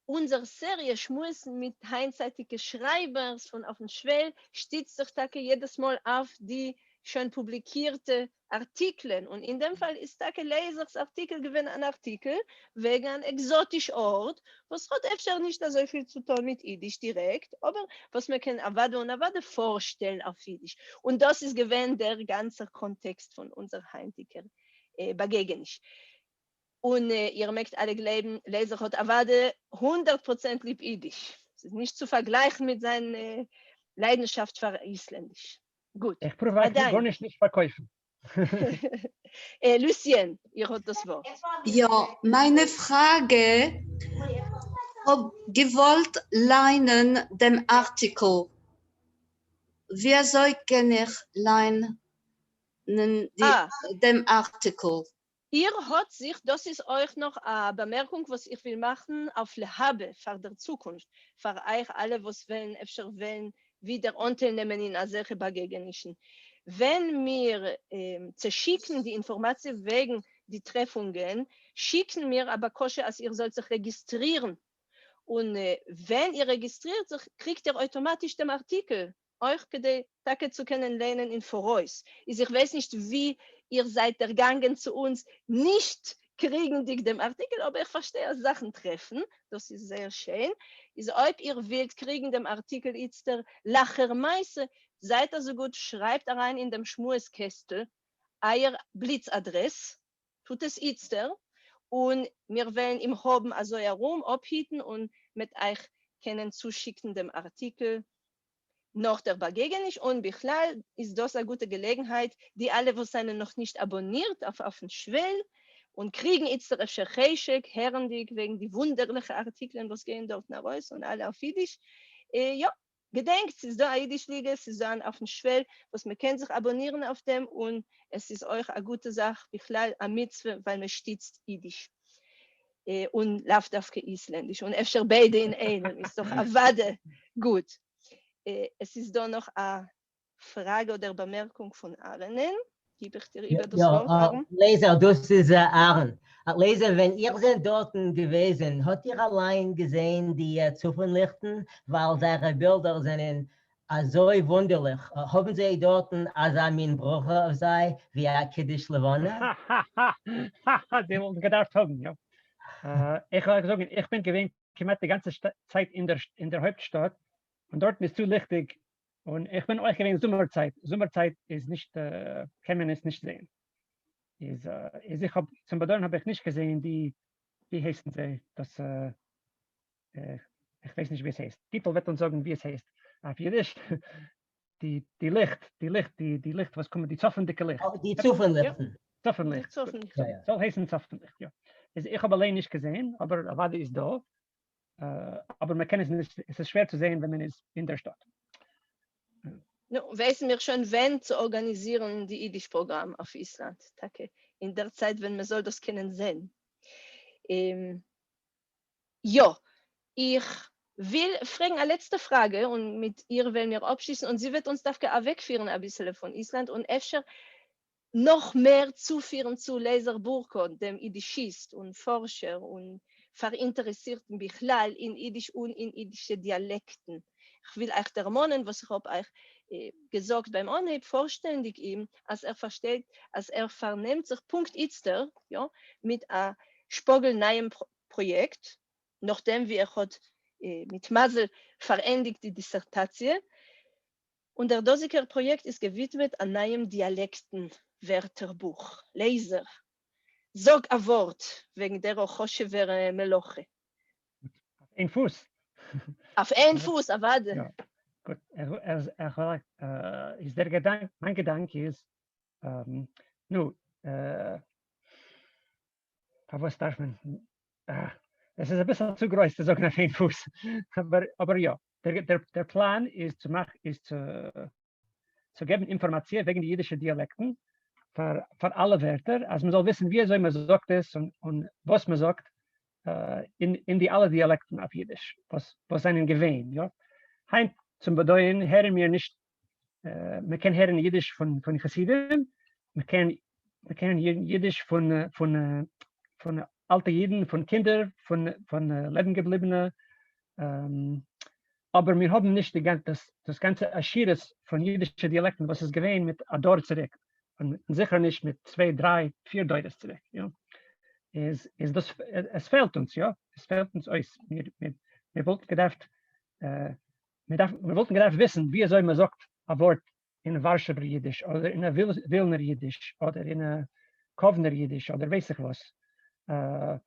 unsere Serie Schmusen mit einseitigen Schreibers von auf dem Schwell stützt sich jedes Mal auf die schon publizierte Artikel. Und in dem Fall ist Lesers Artikel gewesen ein Artikel wegen einem exotischen Ort, was hat öfter nicht so viel zu tun mit Jiddisch direkt, aber was man kann Avade vorstellen auf Jiddisch. Und das ist gewesen der ganze Kontext von unserer heimlichen Begegnung. Und ihr merkt alle Leser hat Avade 100% lieb Jiddisch. Es ist nicht zu vergleichen mit seiner Leidenschaft für Isländisch. Gut. Ich prüfe gar nicht verkaufen. Lucien, ihr habt das Wort. Ja, meine Frage, ob gewollt lernen dem Artikel. Wer soll gerne lernen dem Artikel? Ihr hat sich, das ist euch noch eine Bemerkung, was ich will machen, auf Lehabe, für die Zukunft. Für euch alle, was wollen, wieder unternehmen in solche Begegnungen. Wenn wir zerschicken die Informationen wegen die Treffungen, schicken wir aber Kosche, als ihr sollt sich registrieren. Und wenn ihr registriert sich, kriegt ihr automatisch den Artikel. Euch Tage zu kennenlernen in Voraus. Ich weiß nicht, wie ihr seid ergangen zu uns, nicht kriegen die den Artikel, aber ich verstehe Sachen treffen. Das ist sehr schön. Ob ihr wollt, kriegen den Artikel jetzt der Lachermeise, seid also gut, schreibt rein in dem Schmueskästel euer Blitzadress, tut es jetzt und wir werden im Hoben also herum abhieten und mit euch können zuschicken dem Artikel noch der Begegnung und Bichlal ist das eine gute Gelegenheit, die alle, was sind noch nicht abonniert auf den Schwell und kriegen jetzt der Efscher-Cheshek, herrendig wegen die wunderlichen Artikel, was gehen dort nach raus und alle auf Jiddisch. Ja, gedenkt, es ist da eine Jiddisch-Liga, es ist da auf dem Schwell, was man kann sich abonnieren auf dem und es ist euch eine gute Sache, Bichlal, eine Mitzwe, weil man stützt Jiddisch. und לאו דווקא איסלändisch. Und אפשר beide in einem, ist doch avade gut. Es ist da noch eine Frage oder Bemerkung von Arnen. Gebe ich dir über das Wort, Aaron? Leser, das ist Aaron. Leser, wenn ihr seid dort gewesen, habt ihr allein gesehen die Zufenlichten, weil ihre Bilder sind so wunderlich. Haben Sie dort Azamin Brucher sei, wie Kiddush Levana? Die wollen gedacht haben, ja. Ich habe gesagt, ich bin gewesen, die ganze Zeit in der Hauptstadt und dort ist zu lichtig. Und ich bin euch gewesen Sommerzeit. Sommerzeit ist nicht, kann man es nicht sehen. Ich zum Bedeutung habe ich nicht gesehen, wie heißen sie, das, ich weiß nicht, wie es heißt. People wird uns sagen, wie es heißt. Auf Jiddisch, die Licht, was kommt, die Zoffendicke Licht. Oh, die Zufenlichten. Zoffenlicht. Ja. So heißen Zoffenlicht, ja. Ich habe allein nicht gesehen, aber Avadi ist da. Aber man kann es nicht, es ist schwer zu sehen, wenn man ist in der Stadt. No, wissen wir schon, wenn zu organisieren die Jiddisch-Programm auf Island. Danke. In der Zeit, wenn man soll das können sehen. Ja, ich will fragen eine letzte Frage und mit ihr werden wir abschließen und sie wird uns dafür auch wegführen ein bisschen von Island und öfter noch mehr zuführen zu Leser Burkhardt, dem Jiddischist und Forscher und Verinteressierten Bichlal in Jiddisch und in jiddische Dialekten. Ich will euch ermahnen, was ich habe euch gesagt beim Anheb vorständig ihm, als er versteht, als er vernimmt sich Punkt Itzter, ja, mit einem spogelneuen Projekt, nachdem wie er hat mit Masel verendigt die Dissertatie. Und der Dosiker Projekt ist gewidmet an neuem Dialektenwörterbuch. Leser, sag ein Wort wegen der Ochosche wäre Meloche. Ein Fuß. Auf einen Fuß, avade. Ja. Gut, ist der Gedanke, mein Gedanke ist, was darf man, es ist ein bisschen zu groß, zu sagen auf einen Fuß, aber ja, der Plan ist zu geben Informationen wegen die jiddischen Dialekten für alle Wörter, also man soll wissen, wie man sagt es und was man sagt, in die alle Dialekten auf Jiddisch, was einen gewähnt, ja. Heim zum Bedeuten, hören wir nicht, wir können hören Jiddisch von Chassidim, wir können Jiddisch von alten Jiden, von Kindern, von Leben gebliebenen, aber wir haben nicht das ganze Aschires von jiddischen Dialekten, was es gewähnt mit Ador zurück und sicher nicht mit 2, 3, 4 Deutes zurück, ja. Es fehlt uns, ja, es fehlt uns euch. Wir wollten gedacht, wissen, wie soll man sagt ein Wort in Warschauer Jiddisch oder in Wilner Jiddisch oder in Kovner Jiddisch oder weiß ich was. Und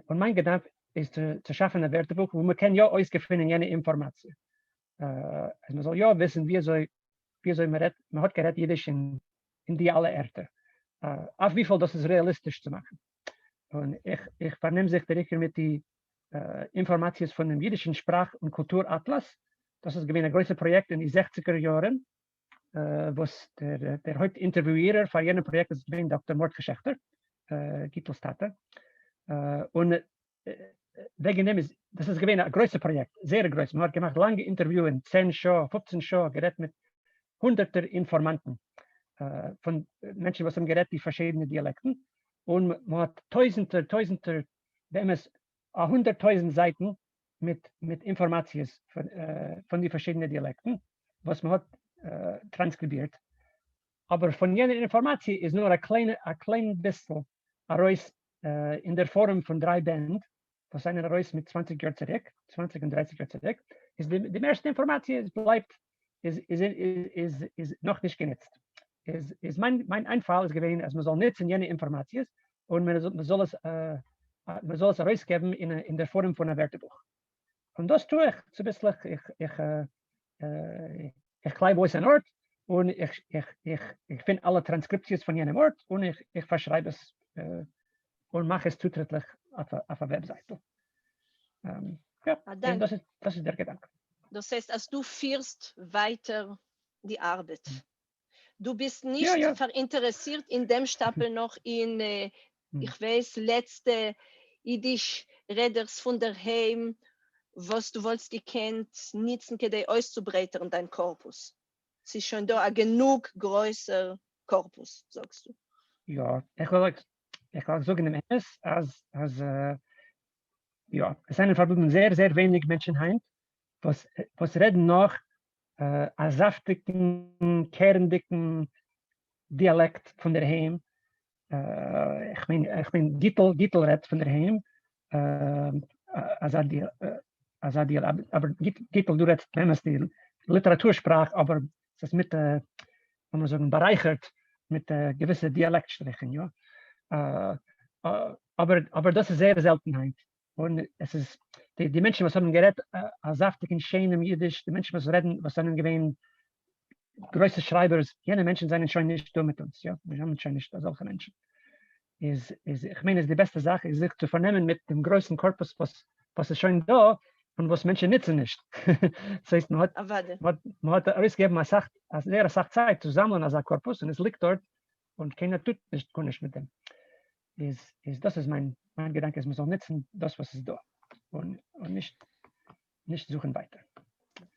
mein Gedanke ist zu schaffen ein Wörterbuch, wo man kann ja ausgefunden jene Information. Man soll ja wissen, wie soll man hat geredet Jiddisch in die alle Erde. Auf wie viel das ist realistisch zu machen. Und ich vernehme sich direkt mit die Informationen von dem jiddischen Sprach- und Kulturatlas. Das ist ein großes Projekt in die 60er Jahren, was der Hauptinterviewer für jenes Projekt ist Dr. Mordke Schächter, Gittelstatter. Und wegen dem das ist ein großes Projekt, sehr groß. Man hat gemacht lange Interviews, 10 Show, 15 Show, geredet mit hunderten Informanten von Menschen, die haben geredet, die verschiedenen Dialekten. Und man hat tausende, wenn es 100.000 Seiten mit Informationen von den verschiedenen Dialekten, was man hat transkribiert. Aber von jenen Informationen ist nur ein klein bisschen heraus in der Form von 3 Bänden, was einen heraus mit 20 Jahren zurück, 20 und 30 Jahren zurück, ist die meiste Information ist noch nicht genutzt. Mein Einfall ist gewesen, also man soll nutzen jene Informationen und man soll es herausgeben in der Form von einem Wörterbuch. Und das tue ich so ein bisschen, ich kleibe aus einem Ort und ich finde alle Transkriptionen von jenem Ort und ich verschreibe es und mache es zuträglich auf der Webseite. Ja, das ist der Gedanke. Das heißt, als du führst weiter die Arbeit. Du bist nicht verinteressiert in dem Stapel noch in, ich weiß, letzte Jiddisch Reders von der Heim, was du wolltest gekannt, nützen, kedei auszubreitern dein Korpus. Es ist schon da ein genug größer Korpus, sagst du. Ja, ich will sagen im Ernst, ja, es sind verbunden sehr, sehr wenig Menschen heim, was reden noch a saftigen, kerndicken Dialekt von der Heim. Ich mein Gittel redt von der Heim. Aber Gittel, du redest meistens die Literatursprache, aber es ist mit, kann man sagen, bereichert mit gewissen Dialektstrichen, ja. Aber das ist sehr Seltenheit. Und es ist, die Menschen, was haben geredet, saftig und schön im Jiddisch, die Menschen, was reden, was haben gewähnt, größte Schreibers, jene Menschen sind schon nicht da mit uns, ja. Wir haben schon nicht solche Menschen. Ich meine, die beste Sache ist, sich zu vernehmen mit dem größten Korpus, was ist schon da und was Menschen nützen nicht. Das heißt, man hat ausgegeben, als Lehrer sagt Zeit zu sammeln als ein Korpus und es liegt dort und keiner tut nicht mit dem. Das ist mein Gedanke, es muss auch nützen, das, was ist da und nicht suchen weiter.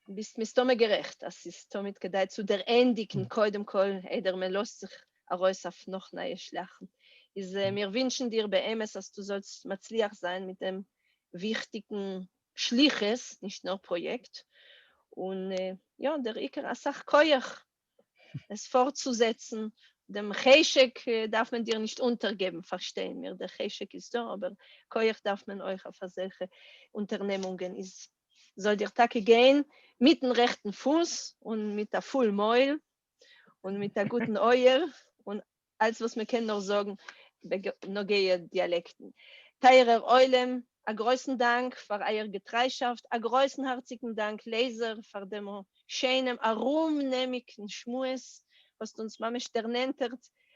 Bist mir Tome gerecht, das ist damit gedeiht zu der Endigen, koidem kol, eder me los sich heraus auf noch neue Schlachten. Wir wünschen dir bei MS, dass du sollst matzliach sein mit dem wichtigen Schliches, nicht nur Projekt. Und ja, der Iker Asach Koyach, es fortzusetzen. Dem Cheshek darf man dir nicht untergeben, verstehen wir. Der Cheshek ist da, aber Koyach darf man euch auf solche Unternehmungen soll dir Tage gehen mit dem rechten Fuß und mit der Full Meul und mit der guten Euer und alles, was wir können noch sagen, noch gehen Dialekten. Teirer Eulem, a größten Dank für eure Getreischaft, a größten herzigen Dank, Leser, für dem schönen, aromnehmigen Schmues, was uns Mamesh ernennt,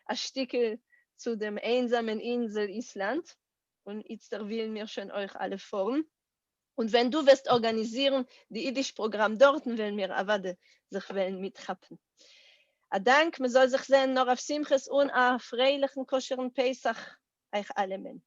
a Stücke zu dem einsamen Insel Island. Und jetzt will mir schon euch alle vorn. Und wenn du wirst organisieren, die Jiddisch-Programm dort, werden wir aber sich mithappen. A Dank, man soll sich sehen noch auf Simches und a freilichen, koscheren Pesach, euch alle Men.